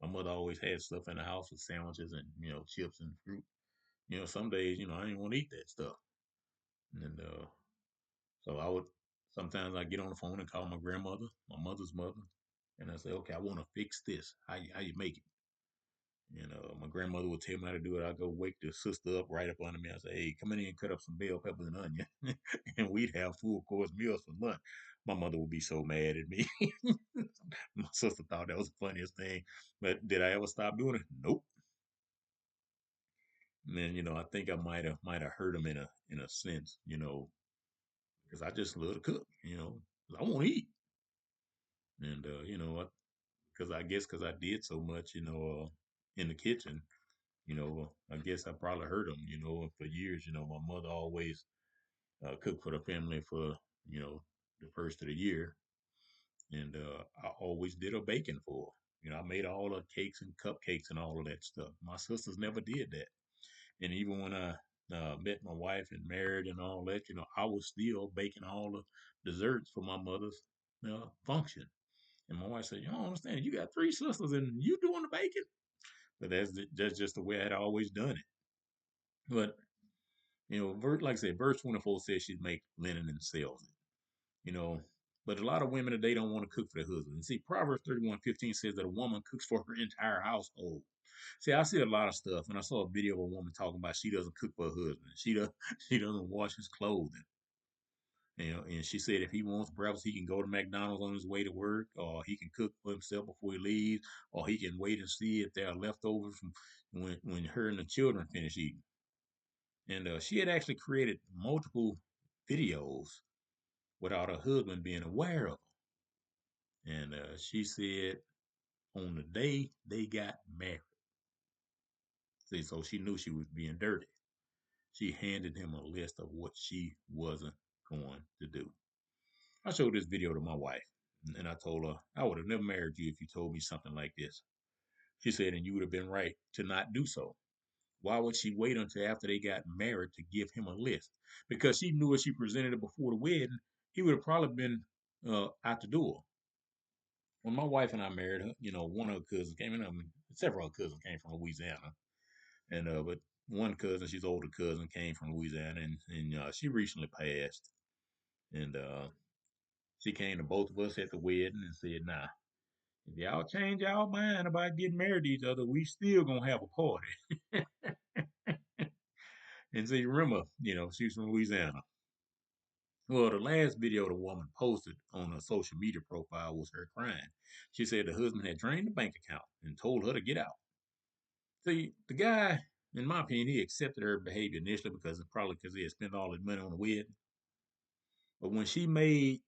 my mother always had stuff in the house with sandwiches and, chips and fruit. Some days, I didn't want to eat that stuff. And so I would sometimes I get on the phone and call my grandmother, my mother's mother, and I say, okay, I want to fix this. How you make it? My grandmother would tell me how to do it. I'd go wake the sister up right up under me. I say, hey, come in here and cut up some bell peppers and onion. And we'd have full course meals for lunch. My mother would be so mad at me. My sister thought that was the funniest thing. But did I ever stop doing it? Nope. And then, I think I might have hurt him in a sense, because I just love to cook, 'cause I want to eat. And because I guess because I did so much, in the kitchen, I guess I probably hurt them, for years. My mother always cooked for the family for, the first of the year. And I always did her baking for her. I made all the cakes and cupcakes and all of that stuff. My sisters never did that. And even when I met my wife and married and all that, I was still baking all the desserts for my mother's function. And my wife said, "You don't understand. You got three sisters and you doing the baking." But that's just the way I'd always done it. But like I said, verse 24 says she makes linen and sells it. You know, but a lot of women today don't want to cook for their husband. And see, Proverbs 31:15 says that a woman cooks for her entire household. See, I see a lot of stuff, and I saw a video of a woman talking about she doesn't cook for her husband. She doesn't wash his clothing. And she said if he wants breakfast, he can go to McDonald's on his way to work, or he can cook for himself before he leaves, or he can wait and see if there are leftovers from when her and the children finish eating. And she had actually created multiple videos without her husband being aware of them. And she said on the day they got married, see, so she knew she was being dirty. She handed him a list of what she wasn't going to do. I showed this video to my wife, and I told her I would have never married you if you told me something like this. She said, and you would have been right to not do so. Why would she wait until after they got married to give him a list? Because she knew if she presented it before the wedding, he would have probably been out the door. When my wife and I married her, one of her cousins came in. Several of her cousins came from Louisiana, and but one cousin, she's older cousin, came from Louisiana, and she recently passed. And she came to both of us at the wedding and said, "Nah, if y'all change y'all mind about getting married to each other, we still gonna have a party." And so you remember, she's from Louisiana. Well, the last video the woman posted on her social media profile was her crying. She said the husband had drained the bank account and told her to get out. See, the guy, in my opinion, he accepted her behavior initially because he had spent all his money on the wedding. But when she made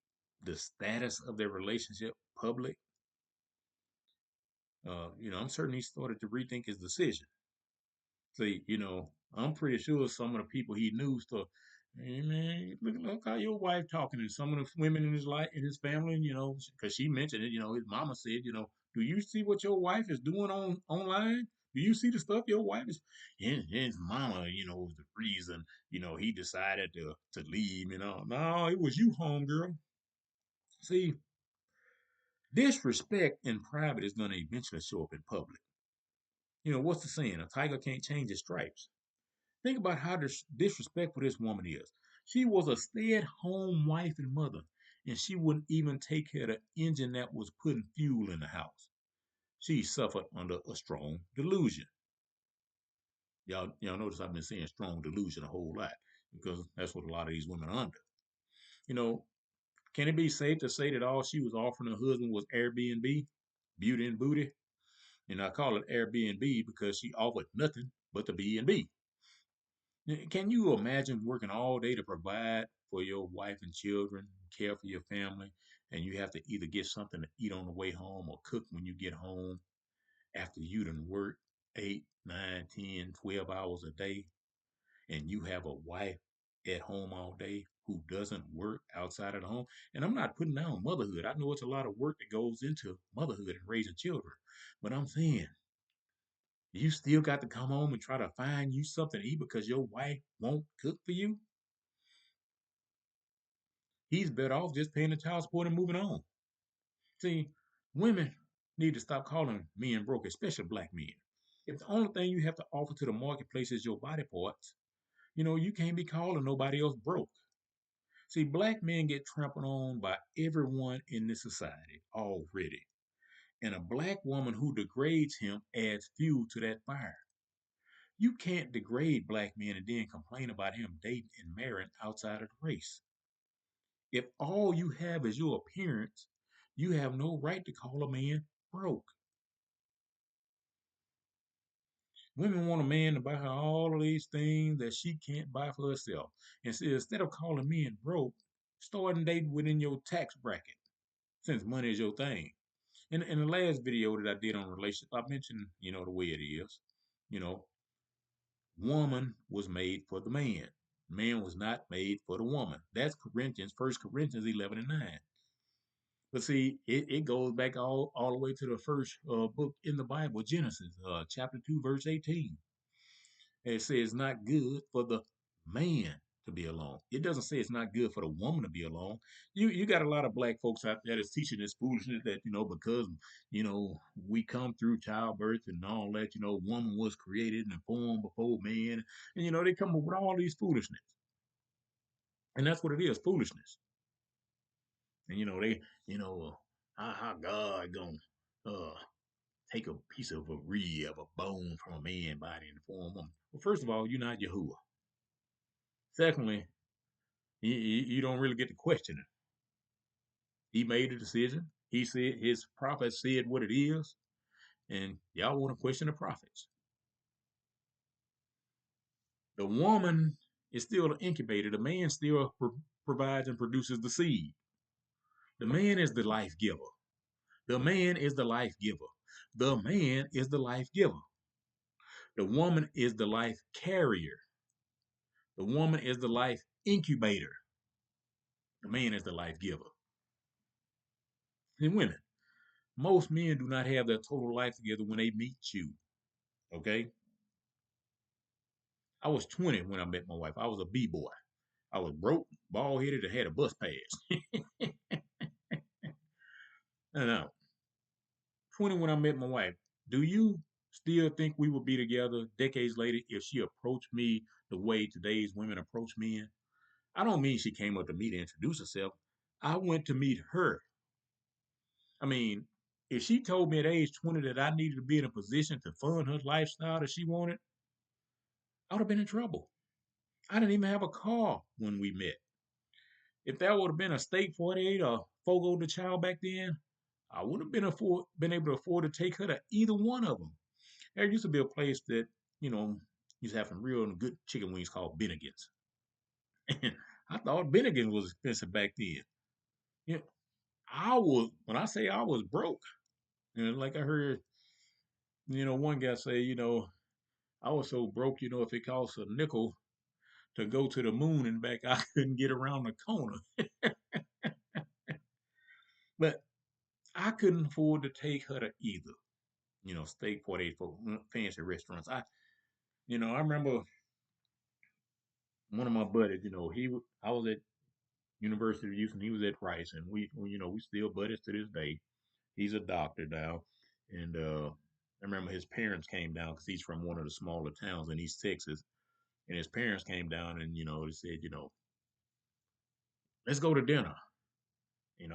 the status of their relationship public, I'm certain he started to rethink his decision. See, I'm pretty sure some of the people he knew stuff. Hey man, look how your wife talking to some of the women in his life, in his family, because she mentioned it. His mama said, do you see what your wife is doing online? Do you see the stuff your wife is? And his mama, was the reason, he decided to leave. No, it was you, homegirl. See, disrespect in private is going to eventually show up in public. What's the saying? A tiger can't change his stripes. Think about how disrespectful this woman is. She was a stay-at-home wife and mother, and she wouldn't even take care of the engine that was putting fuel in the house. She suffered under a strong delusion. Y'all notice I've been saying strong delusion a whole lot because that's what a lot of these women are under. You know, can it be safe to say that all she was offering her husband was Airbnb, beauty and booty? And I call it Airbnb because she offered nothing but the B&B. Can you imagine working all day to provide for your wife and children, care for your family, and you have to either get something to eat on the way home or cook when you get home after you done work 8, 9, 10, 12 hours a day, and you have a wife at home all day who doesn't work outside of the home? And I'm not putting down motherhood. I know it's a lot of work that goes into motherhood and raising children, but I'm saying you still got to come home and try to find you something to eat because your wife won't cook for you. He's better off just paying the child support and moving on. See, women need to stop calling men broke, especially black men. If the only thing you have to offer to the marketplace is your body parts, you can't be calling nobody else broke. See, black men get trampled on by everyone in this society already. And a black woman who degrades him adds fuel to that fire. You can't degrade black men and then complain about him dating and marrying outside of the race. If all you have is your appearance, you have no right to call a man broke. Women want a man to buy her all of these things that she can't buy for herself. And so instead of calling men broke, start dating within your tax bracket, since money is your thing. In the last video that I did on relationships, I mentioned, the way it is. You know, woman was made for the man. Man was not made for the woman. That's First Corinthians 11 and 9. But see, it goes back all the way to the first book in the Bible, Genesis, chapter 2, verse 18. It says it's not good for the man to be alone. It doesn't say it's not good for the woman to be alone. You got a lot of black folks out there that's teaching this foolishness that, because, we come through childbirth and all that, woman was created and formed before man. And, they come up with all these foolishness. And that's what it is, foolishness. And they, how God gonna take a piece of a rib, a bone from a man body and form a woman? Well, first of all, you're not Yahuwah. Secondly, you don't really get to question it. He made a decision. He said his prophet said what it is, and y'all want to question the prophets. The woman is still the incubator. The man still provides and produces the seed. The man is the life giver. The man is the life giver. The man is the life giver. The woman is the life carrier. The woman is the life incubator. The man is the life giver. And women, most men do not have their total life together when they meet you. Okay? I was 20 when I met my wife. I was a B-boy. I was broke, bald headed, and had a bus pass. Now, 20 when I met my wife. Do you still think we would be together decades later if she approached me the way today's women approach men? I don't mean she came up to me to introduce herself. I went to meet her. I mean, if she told me at age 20 that I needed to be in a position to fund her lifestyle that she wanted, I would have been in trouble. I didn't even have a car when we met. If that would have been a State 48 or Fogo de Child back then, I wouldn't have been able to afford to take her to either one of them. There used to be a place that, you know, used to have some real good chicken wings called Bennigan's. I thought Bennigan was expensive back then. You know, when I say I was broke, like I heard, one guy say, I was so broke, if it costs a nickel to go to the moon and back, I couldn't get around the corner. But I couldn't afford to take her to either, steak 48 for fancy restaurants. I remember one of my buddies, I was at University of Houston, he was at Rice, and we still buddies to this day. He's a doctor now, and I remember his parents came down because he's from one of the smaller towns in East Texas, and his parents came down and they said, let's go to dinner.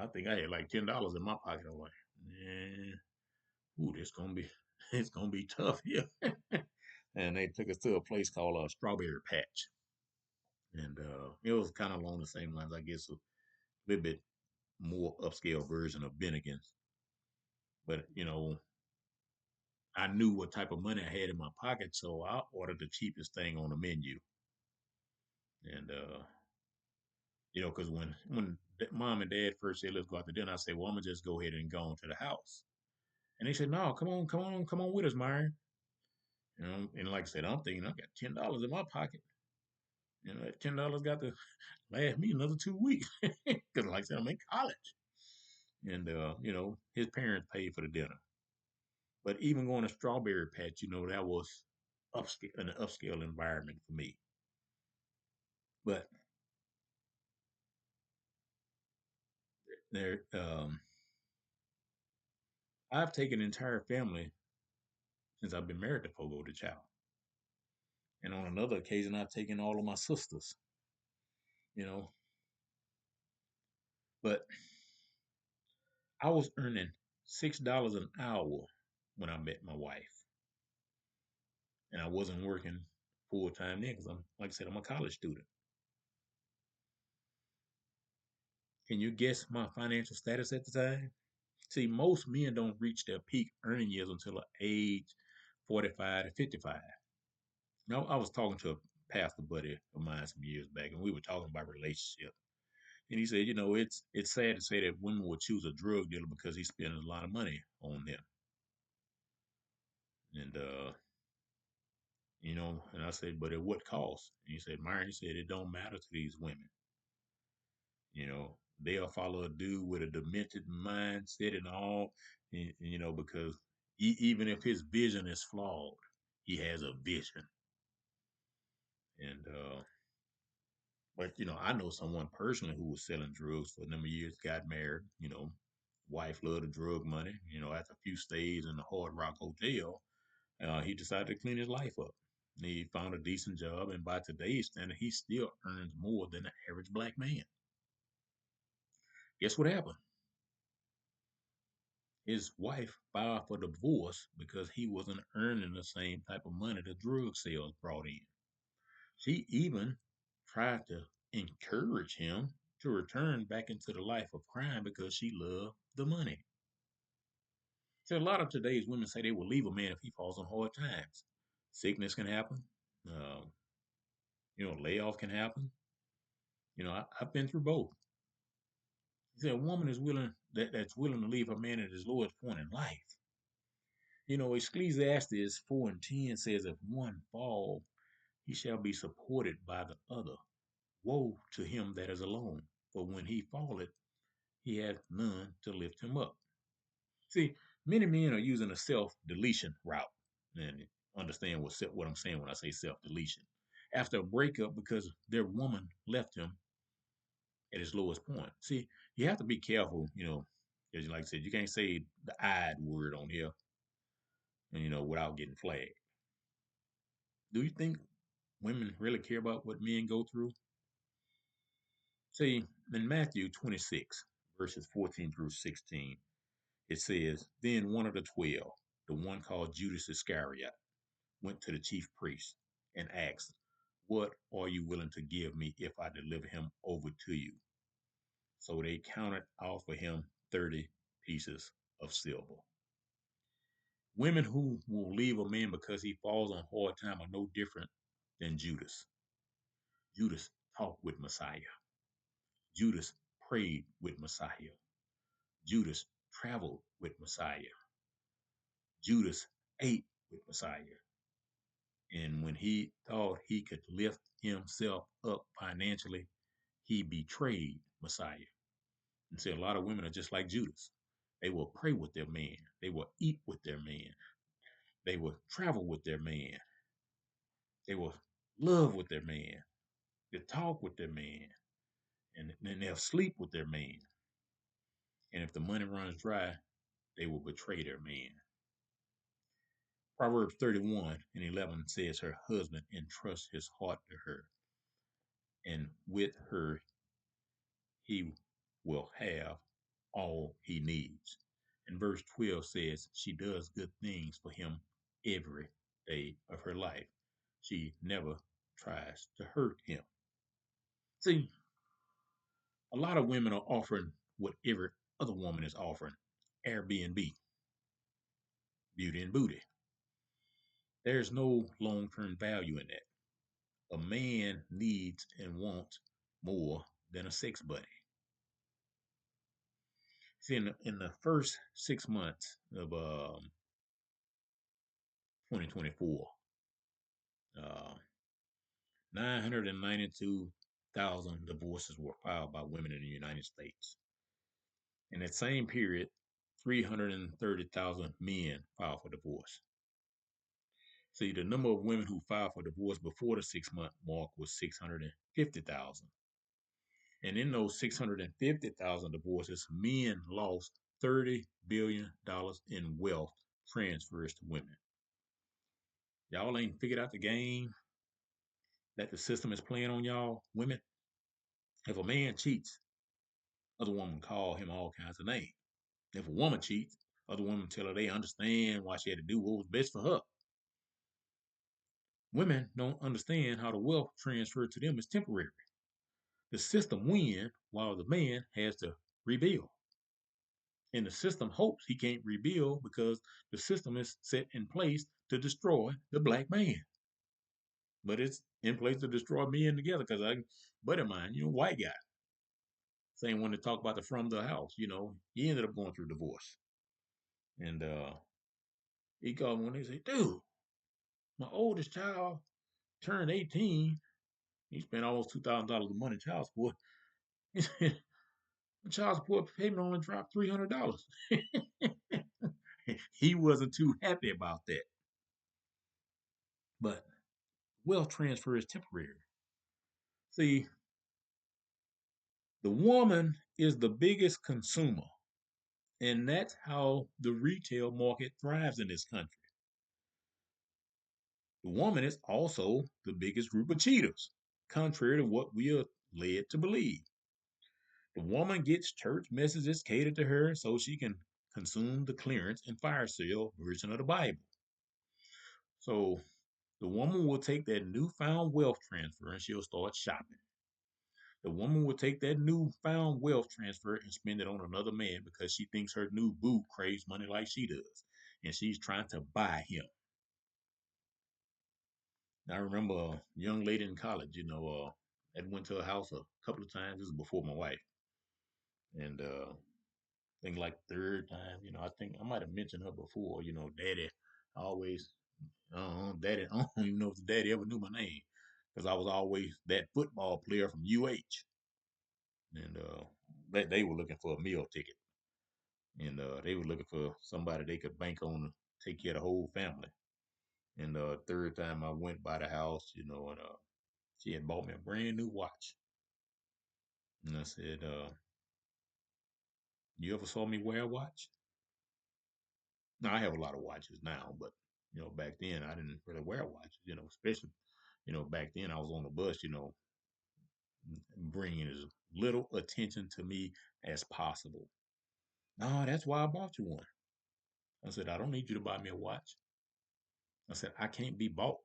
I think I had like $10 in my pocket. I'm like, yeah, ooh, this gonna be it's gonna be tough here. And they took us to a place called Strawberry Patch, and it was kind of along the same lines, I guess, a little bit more upscale version of Bennigan's. But I knew what type of money I had in my pocket, so I ordered the cheapest thing on the menu. And because when mom and dad first said let's go out to dinner, I said, well, I'm gonna just go ahead and go on to the house. And they said, no, come on with us, Myron. And like I said, I'm thinking I got $10 in my pocket. That $10 got to last me another 2 weeks because, like I said, I'm in college. And his parents paid for the dinner. But even going to Strawberry Patch, that was upscale an upscale environment for me. But there, I've taken an entire family since I've been married to Fogo the Child. And on another occasion, I've taken all of my sisters, you know. But I was earning $6 an hour when I met my wife. And I wasn't working full time then because like I said, I'm a college student. Can you guess my financial status at the time? See, most men don't reach their peak earning years until age 45 to 55. Now, I was talking to a pastor buddy of mine some years back, and we were talking about relationship. And he said, it's sad to say that women would choose a drug dealer because he spends a lot of money on them. And and I said, but at what cost? And he said, Myron, he said, it don't matter to these women. They'll follow a dude with a demented mindset and all, because even if his vision is flawed, he has a vision. And but I know someone personally who was selling drugs for a number of years, got married, wife loved the drug money. After a few stays in the Hard Rock Hotel, he decided to clean his life up. He found a decent job, and by today's standard, he still earns more than the average black man. Guess what happened? His wife filed for divorce because he wasn't earning the same type of money the drug sales brought in. She even tried to encourage him to return back into the life of crime because she loved the money. So a lot of today's women say they will leave a man if he falls on hard times. Sickness can happen. Layoff can happen. I've been through both. He said a woman is willing that's willing to leave her man at his lowest point in life. Ecclesiastes 4:10 says, if one fall, he shall be supported by the other. Woe to him that is alone, for when he falleth, he hath none to lift him up. See, many men are using a self-deletion route. And understand what I'm saying when I say self-deletion. After a breakup because their woman left him at his lowest point. See, you have to be careful, because like I said, you can't say the "I'd" word on here, without getting flagged. Do you think women really care about what men go through? See, in Matthew 26, verses 14 through 16, it says, then one of the 12, the one called Judas Iscariot, went to the chief priest and asked, what are you willing to give me if I deliver him over to you? So they counted out for him 30 pieces of silver. Women who will leave a man because he falls on hard time are no different than Judas. Judas talked with Messiah. Judas prayed with Messiah. Judas traveled with Messiah. Judas ate with Messiah. And when he thought he could lift himself up financially, he betrayed Messiah. And see, a lot of women are just like Judas. They will pray with their man. They will eat with their man. They will travel with their man. They will love with their man. They talk with their man. And then they'll sleep with their man. And if the money runs dry, they will betray their man. Proverbs 31:11 says her husband entrusts his heart to her, and with her he will have all he needs. And verse 12 says she does good things for him every day of her life. She never tries to hurt him. See, a lot of women are offering what every other woman is offering: Airbnb, beauty and booty. There's no long term value in that. A man needs and wants more than a sex buddy. See, in the first 6 months of 2024, uh, 992,000 divorces were filed by women in the United States. In that same period, 330,000 men filed for divorce. See, the number of women who filed for divorce before the 6 month mark was 650,000. And in those 650,000 divorces, men lost $30 billion in wealth transfers to women. Y'all ain't figured out the game that the system is playing on y'all, women. If a man cheats, other women call him all kinds of names. If a woman cheats, other women tell her they understand why she had to do what was best for her. Women don't understand how the wealth transferred to them is temporary. The system wins while the man has to rebuild. And the system hopes he can't rebuild because the system is set in place to destroy the black man. But it's in place to destroy men together because buddy of mine, white guy, same one that talked about the from the house, he ended up going through divorce. And he called me when they say, dude, my oldest child turned 18. He spent almost $2,000 a month in child support. The child support payment only dropped $300. He wasn't too happy about that. But wealth transfer is temporary. See, the woman is the biggest consumer, and that's how the retail market thrives in this country. The woman is also the biggest group of cheaters, contrary to what we are led to believe. The woman gets church messages catered to her so she can consume the clearance and fire sale version of the Bible. So the woman will take that newfound wealth transfer and she'll start shopping. The woman will take that newfound wealth transfer and spend it on another man because she thinks her new boo craves money like she does. And she's trying to buy him. I remember a young lady in college, that went to her house a couple of times. This is before my wife, and I think like third time, I think I might have mentioned her before. Daddy always, Daddy. I don't even know if the daddy ever knew my name because I was always that football player from UH, and they were looking for a meal ticket, and they were looking for somebody they could bank on to take care of the whole family. And third time I went by the house, and she had bought me a brand new watch. And I said, you ever saw me wear a watch? Now I have a lot of watches now, but back then I didn't really wear watches, especially, back then I was on the bus, bringing as little attention to me as possible. No, that's why I bought you one. I said, I don't need you to buy me a watch. I said, I can't be bought.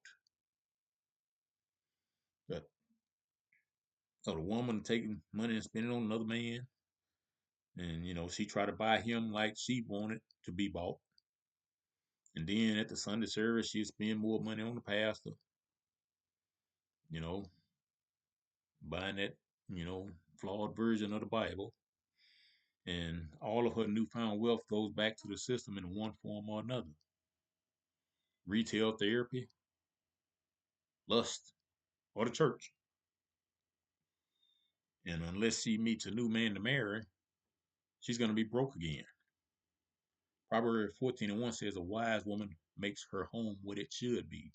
But so the woman taking money and spending on another man, and she tried to buy him like she wanted to be bought. And then at the Sunday service, she'd spend more money on the pastor, you know, buying that, you know, flawed version of the Bible. And all of her newfound wealth goes back to the system in one form or another. Retail therapy, lust, or the church. And unless she meets a new man to marry, she's going to be broke again. Proverbs 14:1 says, a wise woman makes her home what it should be,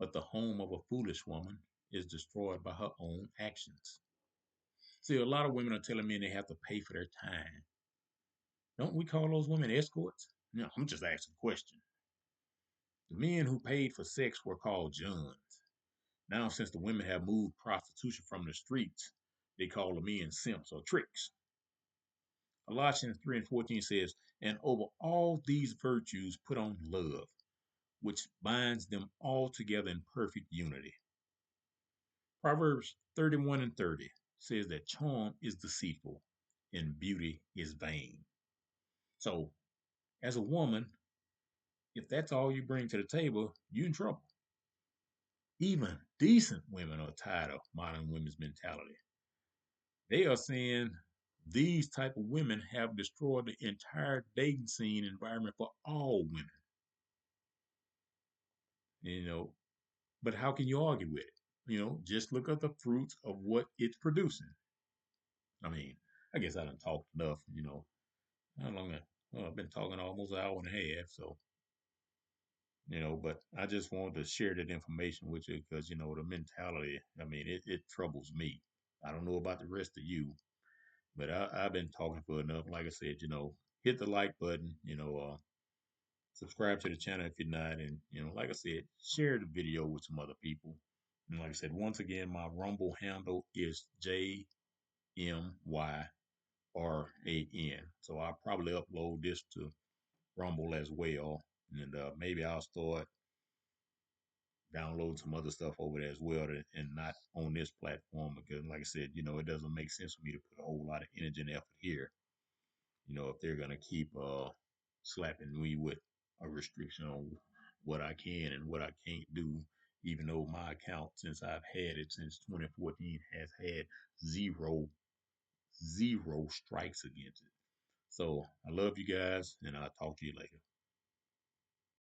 but the home of a foolish woman is destroyed by her own actions. See, a lot of women are telling me they have to pay for their time. Don't we call those women escorts? No, I'm just asking a question. The men who paid for sex were called Johns. Now, since the women have moved prostitution from the streets, they call the men simps or tricks. Colossians 3:14 says, and over all these virtues put on love, which binds them all together in perfect unity. Proverbs 31:30 says that charm is deceitful and beauty is vain. So, as a woman, if that's all you bring to the table, you're in trouble. Even decent women are tired of modern women's mentality. They are saying these type of women have destroyed the entire dating scene environment for all women. You know, but how can you argue with it? Just look at the fruits of what it's producing. I mean, I guess I done talked enough. How long? Well, I've been talking almost an hour and a half. So, but I just wanted to share that information with you because the mentality. I mean, it troubles me. I don't know about the rest of you, but I've been talking for enough. Like I said, hit the like button. Subscribe to the channel if you're not, and like I said, share the video with some other people. And like I said, once again, my Rumble handle is JMYRAN. So I'll probably upload this to Rumble as well, and maybe I'll start downloading some other stuff over there as well, and not on this platform because, like I said, it doesn't make sense for me to put a whole lot of energy and effort here. If they're gonna keep slapping me with a restriction on what I can and what I can't do, even though my account, since I've had it since 2014, has had zero strikes against it. So I love you guys, and I'll talk to you later.